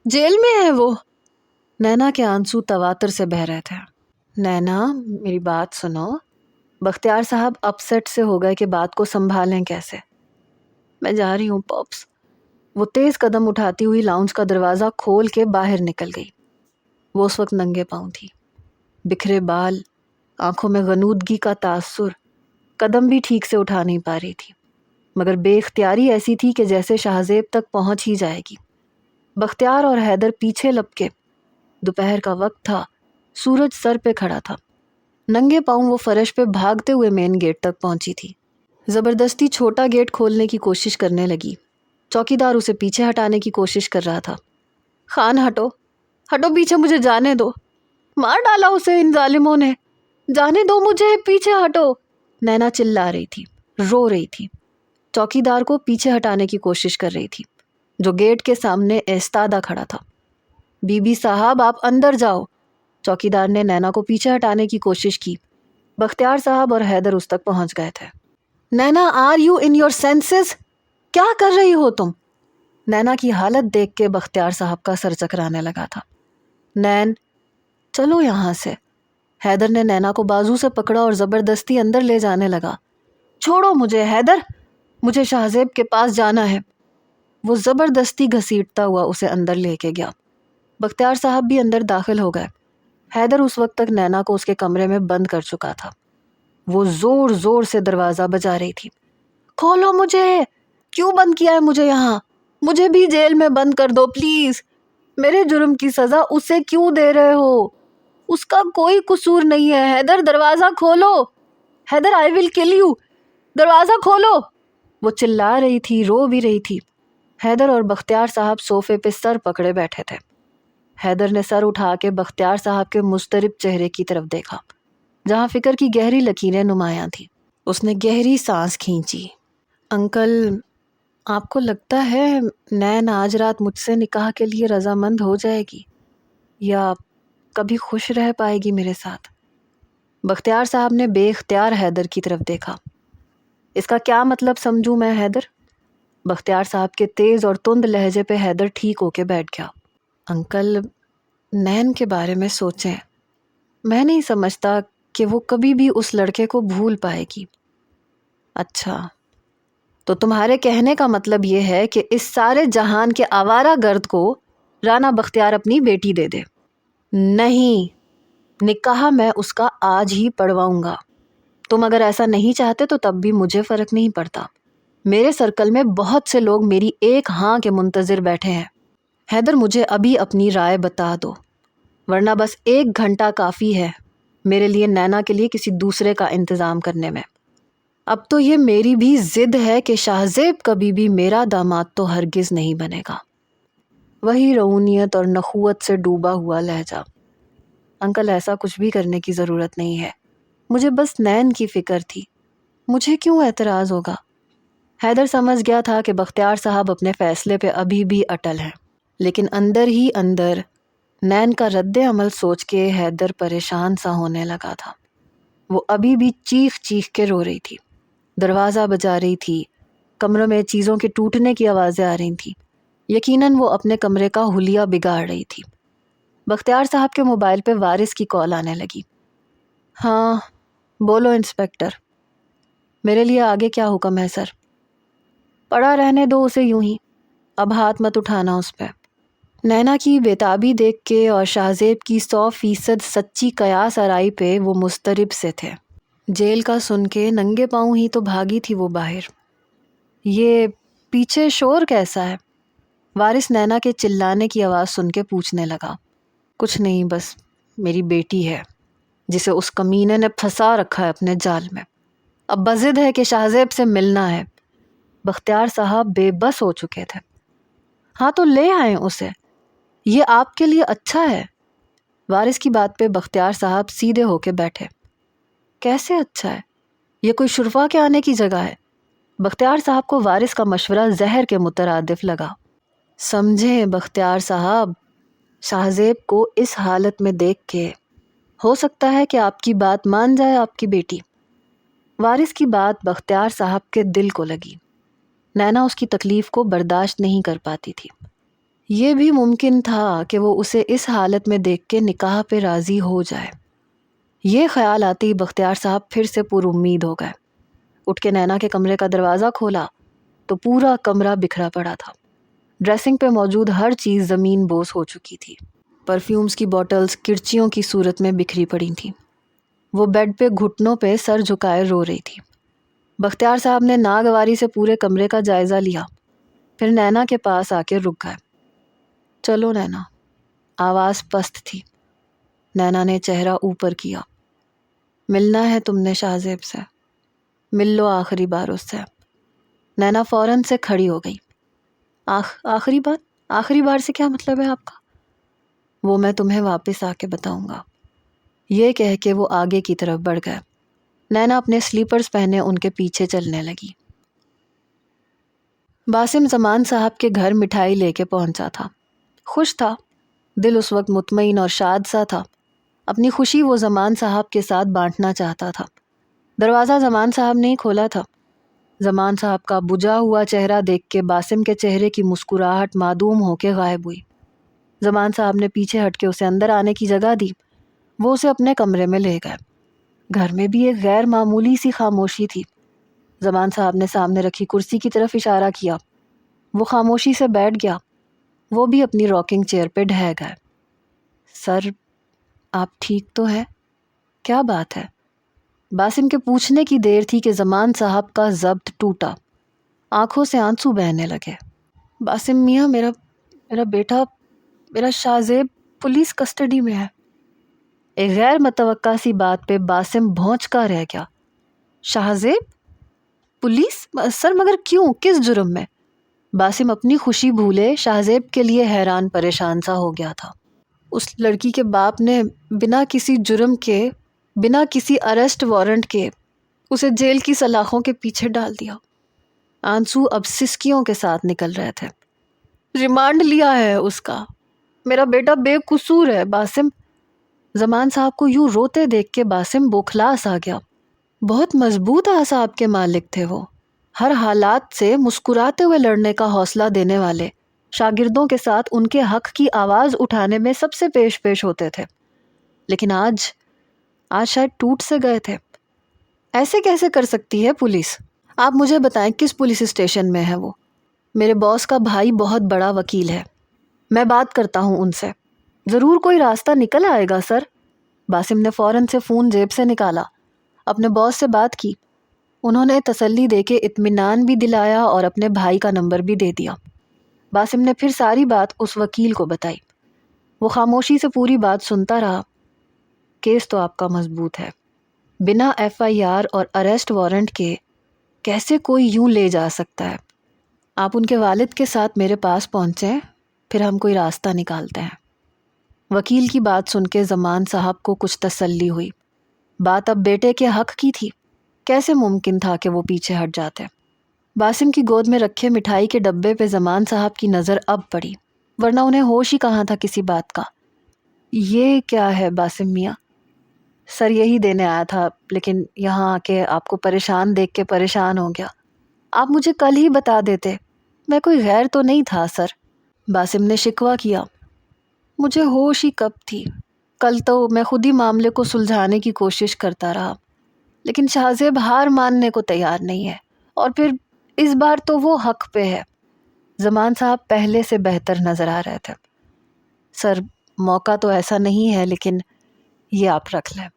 جیل میں ہے وہ؟ نینا کے آنسو تواتر سے بہہ رہے تھے۔ نینا میری بات سنو۔ بختیار صاحب اپسیٹ سے ہو گئے کہ بات کو سنبھالیں کیسے۔ میں جا رہی ہوں پاپس۔ وہ تیز قدم اٹھاتی ہوئی لاؤنج کا دروازہ کھول کے باہر نکل گئی۔ وہ اس وقت ننگے پاؤں تھی، بکھرے بال، آنکھوں میں غنودگی کا تاثر، قدم بھی ٹھیک سے اٹھا نہیں پا رہی تھی، مگر بے اختیاری ایسی تھی کہ جیسے شاہ زیب تک پہنچ ہی جائے گی۔ بختیار اور حیدر پیچھے لپکے۔ دوپہر کا وقت تھا، سورج سر پہ کھڑا تھا۔ ننگے پاؤں وہ فرش پہ بھاگتے ہوئے مین گیٹ تک پہنچی تھی۔ زبردستی چھوٹا گیٹ کھولنے کی کوشش کرنے لگی۔ چوکیدار اسے پیچھے ہٹانے کی کوشش کر رہا تھا۔ خان ہٹو، ہٹو پیچھے، مجھے جانے دو۔ مار ڈالا اسے ان ظالموں نے، جانے دو مجھے، پیچھے ہٹو۔ نینا چلا رہی تھی، رو رہی تھی، چوکیدار کو پیچھے ہٹانے کی کوشش کر رہی تھی جو گیٹ کے سامنے ایستادہ کھڑا تھا۔ بی بی صاحب آپ اندر جاؤ۔ چوکیدار نے نینا کو پیچھے ہٹانے کی کوشش کی۔ بختیار صاحب اور حیدر اس تک پہنچ گئے تھے۔ Naina are you in your senses? کیا کر رہی ہو تم؟ نینا کی حالت دیکھ کے بختیار صاحب کا سر چکرانے لگا تھا۔ نین چلو یہاں سے۔ حیدر نے نینا کو بازو سے پکڑا اور زبردستی اندر لے جانے لگا۔ چھوڑو مجھے حیدر، مجھے شاہ زیب کے پاس جانا ہے۔ وہ زبردستی گھسیٹتا ہوا اسے اندر لے کے گیا۔ بختیار صاحب بھی اندر داخل ہو گئے۔ حیدر اس وقت تک نینا کو اس کے کمرے میں بند کر چکا تھا۔ وہ زور زور سے دروازہ بجا رہی تھی، کھولو مجھے، کیوں بند کیا ہے مجھے یہاں؟ مجھے بھی جیل میں بند کر دو پلیز۔ میرے جرم کی سزا اسے کیوں دے رہے ہو؟ اس کا کوئی قصور نہیں ہے۔ حیدر دروازہ کھولو، حیدر آئی ول کل یو، دروازہ کھولو۔ وہ چلا رہی تھی، رو بھی رہی تھی۔ حیدر اور بختیار صاحب صوفے پہ سر پکڑے بیٹھے تھے۔ حیدر نے سر اٹھا کے بختیار صاحب کے مضطرب چہرے کی طرف دیکھا جہاں فکر کی گہری لکیریں نمایاں تھیں۔ اس نے گہری سانس کھینچی۔ انکل، آپ کو لگتا ہے نین آج رات مجھ سے نکاح کے لیے رضامند ہو جائے گی، یا کبھی خوش رہ پائے گی میرے ساتھ؟ بختیار صاحب نے بے اختیار حیدر کی طرف دیکھا۔ اس کا کیا مطلب سمجھوں میں حیدر؟ بختیار صاحب کے تیز اور تند لہجے پہ حیدر ٹھیک ہو کے بیٹھ گیا۔ انکل، نین کے بارے میں سوچیں، میں نہیں سمجھتا کہ وہ کبھی بھی اس لڑکے کو بھول پائے گی۔ اچھا، تو تمہارے کہنے کا مطلب یہ ہے کہ اس سارے جہان کے آوارہ گرد کو رانا بختیار اپنی بیٹی دے دے؟ نہیں، نکاح میں اس کا آج ہی پڑھواؤں گا۔ تم اگر ایسا نہیں چاہتے تو تب بھی مجھے فرق نہیں پڑتا۔ میرے سرکل میں بہت سے لوگ میری ایک ہاں کے منتظر بیٹھے ہیں۔ حیدر، مجھے ابھی اپنی رائے بتا دو، ورنہ بس 1 گھنٹہ کافی ہے میرے لیے نینا کے لیے کسی دوسرے کا انتظام کرنے میں۔ اب تو یہ میری بھی ضد ہے کہ شاہ زیب کبھی بھی میرا داماد تو ہرگز نہیں بنے گا۔ وہی رعونیت اور نخوت سے ڈوبا ہوا لہجہ۔ انکل، ایسا کچھ بھی کرنے کی ضرورت نہیں ہے، مجھے بس نین کی فکر تھی، مجھے کیوں اعتراض ہوگا؟ حیدر سمجھ گیا تھا کہ بختیار صاحب اپنے فیصلے پہ ابھی بھی اٹل ہیں، لیکن اندر ہی اندر نین کا رد عمل سوچ کے حیدر پریشان سا ہونے لگا تھا۔ وہ ابھی بھی چیخ چیخ کے رو رہی تھی، دروازہ بجا رہی تھی، کمرے میں چیزوں کے ٹوٹنے کی آوازیں آ رہی تھیں۔ یقیناً وہ اپنے کمرے کا حلیہ بگاڑ رہی تھی۔ بختیار صاحب کے موبائل پہ وارث کی کال آنے لگی۔ ہاں بولو انسپکٹر، میرے لیے آگے کیا حکم ہے سر؟ پڑا رہنے دو اسے یوں ہی، اب ہاتھ مت اٹھانا اس پہ۔ نینا کی بےتابی دیکھ کے اور شاہ زیب کی 100% سچی قیاس آرائی پہ وہ مضطرب سے تھے۔ جیل کا سن کے ننگے پاؤں ہی تو بھاگی تھی وہ باہر۔ یہ پیچھے شور کیسا ہے؟ وارث نینا کے چلانے کی آواز سن کے پوچھنے لگا۔ کچھ نہیں، بس میری بیٹی ہے جسے اس کمینے نے پھنسا رکھا ہے اپنے جال میں، اب بضد ہے کہ شاہ زیب سے ملنا ہے۔ بختیار صاحب بے بس ہو چکے تھے۔ ہاں تو لے آئیں اسے، یہ آپ کے لیے اچھا ہے۔ وارث کی بات پہ بختیار صاحب سیدھے ہو کے بیٹھے۔ کیسے اچھا ہے؟ یہ کوئی شرفا کے آنے کی جگہ ہے؟ بختیار صاحب کو وارث کا مشورہ زہر کے مترادف لگا۔ سمجھیں بختیار صاحب، شاہ زیب کو اس حالت میں دیکھ کے ہو سکتا ہے کہ آپ کی بات مان جائے آپ کی بیٹی۔ وارث کی بات بختیار صاحب کے دل کو لگی۔ نینا اس کی تکلیف کو برداشت نہیں کر پاتی تھی۔ یہ بھی ممکن تھا کہ وہ اسے اس حالت میں دیکھ کے نکاح پہ راضی ہو جائے۔ یہ خیال آتے ہی بختیار صاحب پھر سے پر امید ہو گئے۔ اٹھ کے نینا کے کمرے کا دروازہ کھولا تو پورا کمرہ بکھرا پڑا تھا۔ ڈریسنگ پہ موجود ہر چیز زمین بوس ہو چکی تھی۔ پرفیومز کی بوٹلز کرچیوں کی صورت میں بکھری پڑی تھیں۔ وہ بیڈ پہ گھٹنوں پہ سر جھکائے رو رہی تھی۔ بختیار صاحب نے ناگواری سے پورے کمرے کا جائزہ لیا، پھر نینا کے پاس آ کے رک گئے۔ چلو نینا، آواز پست تھی۔ نینا نے چہرہ اوپر کیا۔ ملنا ہے تم نے شاہ زیب سے، مل لو آخری بار اس سے۔ نینا فوراً سے کھڑی ہو گئی۔ آخری بار؟ آخری بار سے کیا مطلب ہے آپ کا؟ وہ میں تمہیں واپس آ کے بتاؤں گا۔ یہ کہہ کے وہ آگے کی طرف بڑھ گئے۔ نینا اپنے سلیپرز پہنے ان کے پیچھے چلنے لگی۔ باسم زمان صاحب کے گھر مٹھائی لے کے پہنچا تھا۔ خوش تھا، دل اس وقت مطمئن اور شاد سا تھا۔ اپنی خوشی وہ زمان صاحب کے ساتھ بانٹنا چاہتا تھا۔ دروازہ زمان صاحب نے ہی کھولا تھا۔ زمان صاحب کا بجھا ہوا چہرہ دیکھ کے باسم کے چہرے کی مسکراہٹ معدوم ہو کے غائب ہوئی۔ زمان صاحب نے پیچھے ہٹ کے اسے اندر آنے کی جگہ دی۔ وہ اسے اپنے کمرے میں لے گئے۔ گھر میں بھی ایک غیر معمولی سی خاموشی تھی۔ زمان صاحب نے سامنے رکھی کرسی کی طرف اشارہ کیا۔ وہ خاموشی سے بیٹھ گیا۔ وہ بھی اپنی راکنگ چیئر پہ ڈھہ گئے۔ سر، آپ ٹھیک تو ہے؟ کیا بات ہے؟ باسم کے پوچھنے کی دیر تھی کہ زمان صاحب کا ضبط ٹوٹا۔ آنکھوں سے آنسو بہنے لگے۔ باسم میاں، میرا بیٹا، میرا شاہ زیب پولیس کسٹڈی میں ہے۔ ایک غیر متوقع سی بات پہ باسم بھونچ کا رہ گیا۔ شاہ زیب پولیس؟ سر مگر کیوں، کس جرم میں؟ باسم اپنی خوشی بھولے شاہ زیب کے لیے حیران پریشان سا ہو گیا تھا۔ اس لڑکی کے باپ نے بنا کسی جرم کے، بنا کسی اریسٹ وارنٹ کے اسے جیل کی سلاخوں کے پیچھے ڈال دیا۔ آنسو اب سسکیوں کے ساتھ نکل رہے تھے۔ ریمانڈ لیا ہے اس کا۔ میرا بیٹا بے قصور ہے باسم، زمان صاحب کو یوں روتے دیکھ کے باسم بوکھلاس آ گیا۔ بہت مضبوط اعصاب کے مالک تھے وہ، ہر حالات سے مسکراتے ہوئے لڑنے کا حوصلہ دینے والے، شاگردوں کے ساتھ ان کے حق کی آواز اٹھانے میں سب سے پیش ہوتے تھے۔ لیکن آج شاید ٹوٹ سے گئے تھے۔ ایسے کیسے کر سکتی ہے پولیس؟ آپ مجھے بتائیں کس پولیس اسٹیشن میں ہے وہ؟ میرے باس کا بھائی بہت بڑا وکیل ہے، میں بات کرتا ہوں ان سے، ضرور کوئی راستہ نکل آئے گا سر۔ باسم نے فوراً سے فون جیب سے نکالا، اپنے باس سے بات کی۔ انہوں نے تسلی دے کے اطمینان بھی دلایا اور اپنے بھائی کا نمبر بھی دے دیا۔ باسم نے پھر ساری بات اس وکیل کو بتائی۔ وہ خاموشی سے پوری بات سنتا رہا۔ کیس تو آپ کا مضبوط ہے، بنا FIR اور اریسٹ وارنٹ کے کیسے کوئی یوں لے جا سکتا ہے؟ آپ ان کے والد کے ساتھ میرے پاس پہنچیں، پھر ہم کوئی راستہ نکالتے ہیں۔ وکیل کی بات سن کے زمان صاحب کو کچھ تسلی ہوئی۔ بات اب بیٹے کے حق کی تھی، کیسے ممکن تھا کہ وہ پیچھے ہٹ جاتے؟ باسم کی گود میں رکھے مٹھائی کے ڈبے پہ زمان صاحب کی نظر اب پڑی، ورنہ انہیں ہوش ہی کہاں تھا کسی بات کا۔ یہ کیا ہے باسم میاں؟ سر یہی دینے آیا تھا، لیکن یہاں آ کے آپ کو پریشان دیکھ کے پریشان ہو گیا۔ آپ مجھے کل ہی بتا دیتے، میں کوئی غیر تو نہیں تھا سر۔ باسم نے شکوہ کیا۔ مجھے ہوش ہی کب تھی، کل تو میں خود ہی معاملے کو سلجھانے کی کوشش کرتا رہا، لیکن شاہزیب ہار ماننے کو تیار نہیں ہے، اور پھر اس بار تو وہ حق پہ ہے۔ زمان صاحب پہلے سے بہتر نظر آ رہے تھے۔ سر موقع تو ایسا نہیں ہے، لیکن یہ آپ رکھ لیں۔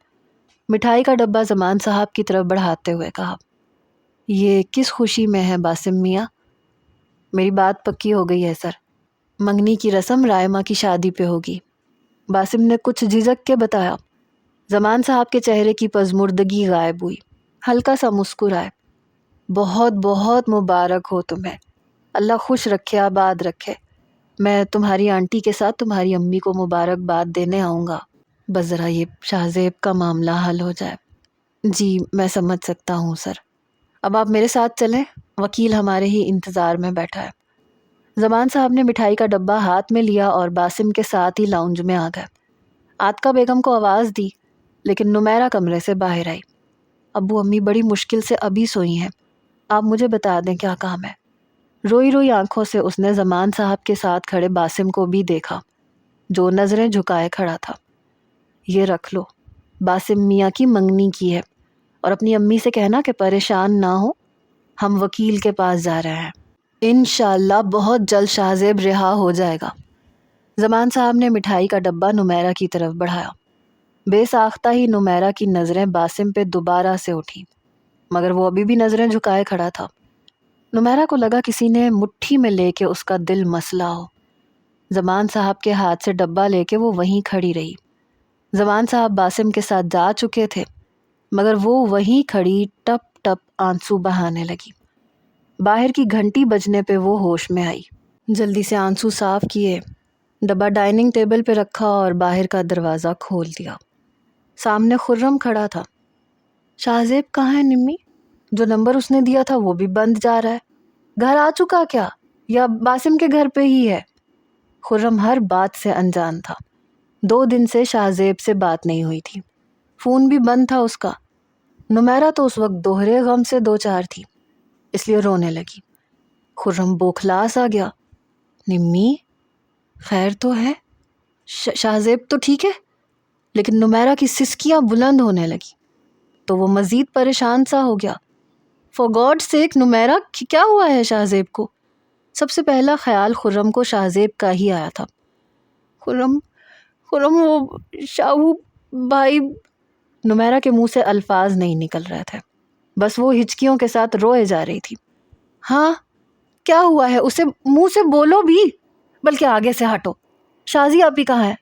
مٹھائی کا ڈبہ زمان صاحب کی طرف بڑھاتے ہوئے کہا۔ یہ کس خوشی میں ہے باسم میاں؟ میری بات پکی ہو گئی ہے سر، منگنی کی رسم رائمہ کی شادی پہ ہوگی۔ باسم نے کچھ جھجک کے بتایا۔ زمان صاحب کے چہرے کی پژمردگی غائب ہوئی، ہلکا سا مسکرائے۔ بہت بہت مبارک ہو تمہیں، اللہ خوش رکھے آباد رکھے۔ میں تمہاری آنٹی کے ساتھ تمہاری امی کو مبارکباد دینے آؤں گا، بس ذرا یہ شاہزیب کا معاملہ حل ہو جائے۔ جی میں سمجھ سکتا ہوں سر، اب آپ میرے ساتھ چلیں، وکیل ہمارے ہی انتظار میں بیٹھا ہے۔ زمان صاحب نے مٹھائی کا ڈبہ ہاتھ میں لیا اور باسم کے ساتھ ہی لاؤنج میں آ گئے۔ عاتقہ بیگم کو آواز دی، لیکن نمیرہ کمرے سے باہر آئی۔ ابو امی بڑی مشکل سے ابھی سوئی ہیں، آپ مجھے بتا دیں کیا کام ہے؟ روئی روئی آنکھوں سے اس نے زمان صاحب کے ساتھ کھڑے باسم کو بھی دیکھا، جو نظریں جھکائے کھڑا تھا۔ یہ رکھ لو، باسم میاں کی منگنی کی ہے، اور اپنی امی سے کہنا کہ پریشان نہ ہو، ہم وکیل کے پاس جا رہے ہیں، انشاءاللہ بہت جلد شاہزیب رہا ہو جائے گا۔ زمان صاحب نے مٹھائی کا ڈبہ نمیرہ کی طرف بڑھایا۔ بے ساختہ ہی نمیرہ کی نظریں باسم پہ دوبارہ سے اٹھیں، مگر وہ ابھی بھی نظریں جھکائے کھڑا تھا۔ نمیرہ کو لگا کسی نے مٹھی میں لے کے اس کا دل مسلا ہو۔ زمان صاحب کے ہاتھ سے ڈبہ لے کے وہ وہیں کھڑی رہی۔ زمان صاحب باسم کے ساتھ جا چکے تھے، مگر وہ وہیں کھڑی ٹپ ٹپ آنسو بہانے لگی۔ باہر کی گھنٹی بجنے پہ وہ ہوش میں آئی، جلدی سے آنسو صاف کیے، ڈبہ ڈائننگ ٹیبل پہ رکھا اور باہر کا دروازہ کھول دیا۔ سامنے خرم کھڑا تھا۔ شاہزیب کہاں ہے نمی؟ جو نمبر اس نے دیا تھا وہ بھی بند جا رہا ہے، گھر آ چکا کیا یا باسم کے گھر پہ ہی ہے؟ خرم ہر بات سے انجان تھا۔ 2 دن سے شاہزیب سے بات نہیں ہوئی تھی، فون بھی بند تھا اس کا۔ نمیرہ تو اس وقت دوہرے غم سے 2-4 تھی، اس لیے رونے لگی۔ خرم بوکھلاس آ گیا۔ نمی خیر تو ہے؟ شاہزیب تو ٹھیک ہے؟ لیکن نمیرہ کی سسکیاں بلند ہونے لگی تو وہ مزید پریشان سا ہو گیا۔ فار گاڈ سیک نمیرہ، کیا ہوا ہے شاہزیب کو؟ سب سے پہلا خیال خرم کو شاہزیب کا ہی آیا تھا۔ خرم وہ شاہو بھائی، نمیرہ کے منہ سے الفاظ نہیں نکل رہے تھے، بس وہ ہچکیوں کے ساتھ روئے جا رہی تھی۔ ہاں کیا ہوا ہے؟ اسے منہ سے بولو بھی، بلکہ آگے سے ہٹو۔ شازی آپی کہاں ہے؟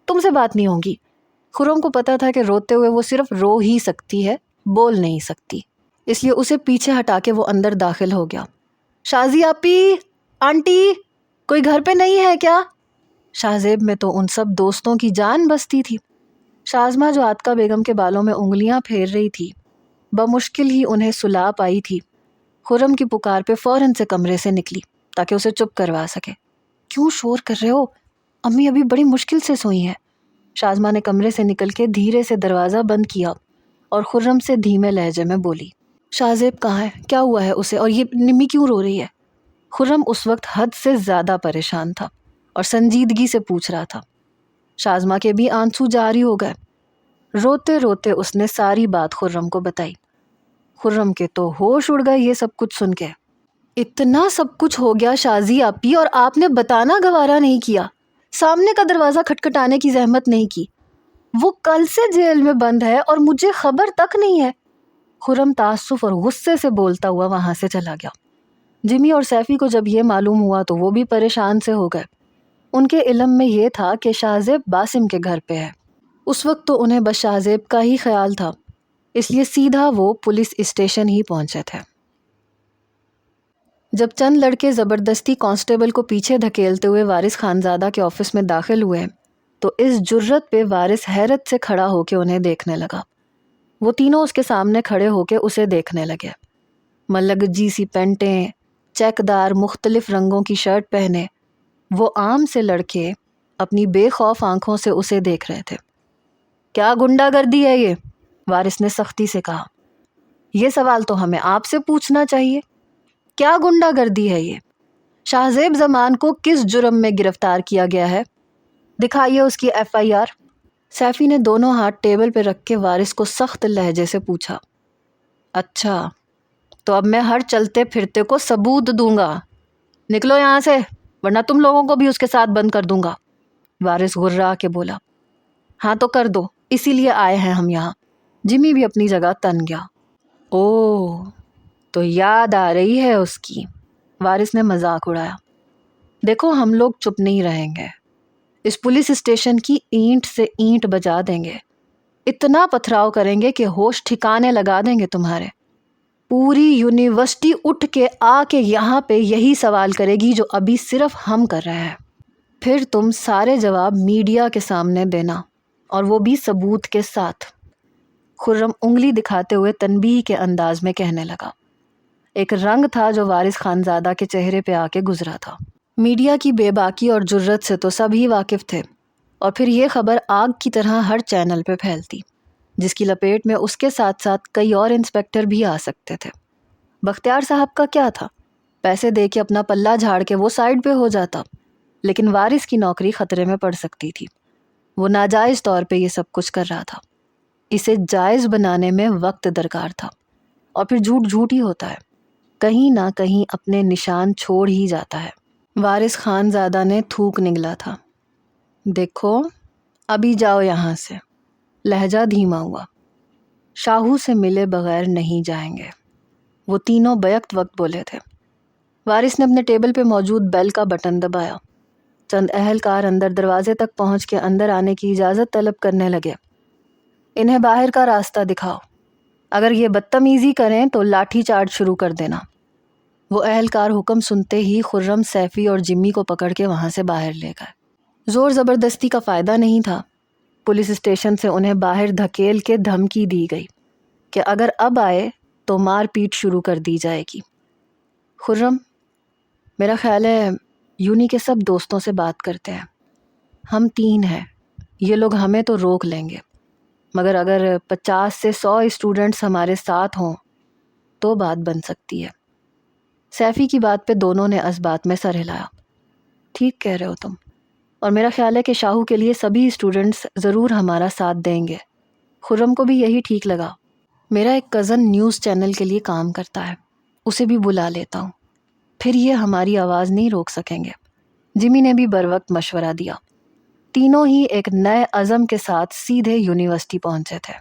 تم سے بات نہیں ہوگی۔ خرم کو پتا تھا کہ روتے ہوئے وہ صرف رو ہی سکتی ہے، بول نہیں سکتی، اس لیے اسے پیچھے ہٹا کے وہ اندر داخل ہو گیا۔ شازی آپی، آنٹی، کوئی گھر پہ نہیں ہے کیا؟ شاہزیب میں تو ان سب دوستوں کی جان بستی تھی۔ شازمہ جو عاتقہ بیگم کے بالوں میں انگلیاں پھیر رہی تھی، بمشکل ہی انہیں سلا پائی تھی۔ خرم کی پکار پہ فوراً سے کمرے سے نکلی تاکہ اسے چپ کروا سکے۔ کیوں شور کر رہے ہو؟ امی ابھی بڑی مشکل سے سوئی ہیں۔ شازمہ نے کمرے سے نکل کے دھیرے سے دروازہ بند کیا اور خرم سے دھیمے لہجے میں بولی، شاہزیب کہاں ہے؟ کیا ہوا ہے اسے؟ اور یہ نمی کیوں رو رہی ہے؟ خرم اس وقت حد سے زیادہ پریشان تھا اور سنجیدگی سے پوچھ رہا تھا۔ شازمہ کے بھی آنسو جاری ہو گئے۔ روتے روتے اس نے ساری بات خرم کو بتائی۔ خرم کے تو ہوش اڑ گئے یہ سب کچھ سن کے۔ اتنا سب کچھ ہو گیا شازی آپی اور آپ نے بتانا گوارا نہیں کیا، سامنے کا دروازہ کھٹکھٹانے کی زحمت نہیں کی۔ وہ کل سے جیل میں بند ہے اور مجھے خبر تک نہیں ہے۔ خرم تعصف اور غصے سے بولتا ہوا وہاں سے چلا گیا۔ جمی اور سیفی کو جب یہ معلوم ہوا تو وہ بھی پریشان سے ہو گئے۔ ان کے علم میں یہ تھا کہ شاہزیب باسم کے گھر پہ ہے۔ اس وقت تو انہیں بس شاہزیب کا ہی خیال تھا، اس لیے سیدھا وہ پولیس اسٹیشن ہی پہنچے تھے۔ جب چند لڑکے زبردستی کانسٹیبل کو پیچھے دھکیلتے ہوئے وارث خانزادہ کے آفس میں داخل ہوئے تو اس جرت پہ وارث حیرت سے کھڑا ہو کے انہیں دیکھنے لگا۔ وہ تینوں اس کے سامنے کھڑے ہو کے اسے دیکھنے لگے۔ ملگجی سی پینٹیں، چیک دار مختلف رنگوں کی شرٹ پہنے وہ عام سے لڑکے اپنی بے خوف آنکھوں سے اسے دیکھ رہے تھے۔ کیا گنڈا گردی ہے یہ؟ وارث نے سختی سے کہا۔ یہ سوال تو ہمیں آپ سے پوچھنا چاہیے، کیا گنڈا گردی ہے یہ؟ شاہزیب زمان کو کس جرم میں گرفتار کیا گیا ہے؟ دکھائیے اس کی FIR۔ سیفی نے دونوں ہاتھ ٹیبل پہ رکھ کے وارث کو سخت لہجے سے پوچھا۔ اچھا تو اب میں ہر چلتے پھرتے کو ثبوت دوں گا، نکلو یہاں سے ورنہ تم لوگوں کو بھی اس کے ساتھ بند کر دوں گا۔ وارث غرا کے بولا۔ ہاں تو کر دو، اسی لیے آئے ہیں ہم یہاں۔ جمی بھی اپنی جگہ تن گیا۔ اوہ تو یاد آ رہی ہے اس کی، وارث نے مذاق اڑایا۔ دیکھو ہم لوگ چپ نہیں رہیں گے، اس پولیس اسٹیشن کی اینٹ سے اینٹ بجا دیں گے، اتنا پتھراؤ کریں گے کہ ہوش ٹھکانے لگا دیں گے تمہارے۔ پوری یونیورسٹی اٹھ کے آ کے یہاں پہ یہی سوال کرے گی جو ابھی صرف ہم کر رہے ہیں، پھر تم سارے جواب میڈیا کے سامنے دینا، اور وہ بھی ثبوت کے ساتھ۔ خرم انگلی دکھاتے ہوئے تنبیہ کے انداز میں کہنے لگا۔ ایک رنگ تھا جو وارث خانزادہ کے چہرے پہ آ کے گزرا تھا۔ میڈیا کی بے باکی اور جرت سے تو سبھی واقف تھے، اور پھر یہ خبر آگ کی طرح ہر چینل پہ پھیلتی، جس کی لپیٹ میں اس کے ساتھ ساتھ کئی اور انسپیکٹر بھی آ سکتے تھے۔ بختیار صاحب کا کیا تھا؟ پیسے دے کے اپنا پلہ جھاڑ کے وہ سائڈ پہ ہو جاتا، لیکن وارث کی نوکری خطرے میں پڑ سکتی تھی۔ وہ ناجائز طور پہ یہ سب کچھ کر رہا تھا، اسے جائز بنانے میں وقت درکار تھا، اور پھر جھوٹ جھوٹ ہی ہوتا ہے، کہیں نہ کہیں اپنے نشان چھوڑ ہی جاتا ہے۔ وارث خانزادہ نے تھوک نگلا تھا۔ دیکھو ابھی جاؤ یہاں سے، لہجہ دھیما ہوا۔ شاہو سے ملے بغیر نہیں جائیں گے، وہ تینوں بیک وقت بولے تھے۔ وارث نے اپنے ٹیبل پہ موجود بیل کا بٹن دبایا۔ چند اہلکار اندر دروازے تک پہنچ کے اندر آنے کی اجازت طلب کرنے لگے۔ انہیں باہر کا راستہ دکھاؤ، اگر یہ بدتمیزی کریں تو لاٹھی چارج شروع کر دینا۔ وہ اہلکار حکم سنتے ہی خرم، سیفی اور جمی کو پکڑ کے وہاں سے باہر لے گئے۔ زور زبردستی کا فائدہ نہیں تھا۔ پولیس اسٹیشن سے انہیں باہر دھکیل کے دھمکی دی گئی کہ اگر اب آئے تو مار پیٹ شروع کر دی جائے گی۔ خرم، میرا خیال ہے یونی کے سب دوستوں سے بات کرتے ہیں، ہم 3 ہیں، یہ لوگ ہمیں تو روک لیں گے، مگر اگر 50 سے 100 اسٹوڈنٹس ہمارے ساتھ ہوں تو بات بن سکتی ہے۔ سیفی کی بات پہ دونوں نے اس بات میں سر ہلایا۔ ٹھیک کہہ رہے ہو تم، اور میرا خیال ہے کہ شاہو کے لیے سبھی اسٹوڈنٹس ضرور ہمارا ساتھ دیں گے۔ خرم کو بھی یہی ٹھیک لگا۔ میرا ایک کزن نیوز چینل کے لیے کام کرتا ہے، اسے بھی بلا لیتا ہوں، پھر یہ ہماری آواز نہیں روک سکیں گے۔ جمی نے بھی بروقت مشورہ دیا۔ تینوں ہی ایک نئے عزم کے ساتھ سیدھے یونیورسٹی پہنچے تھے۔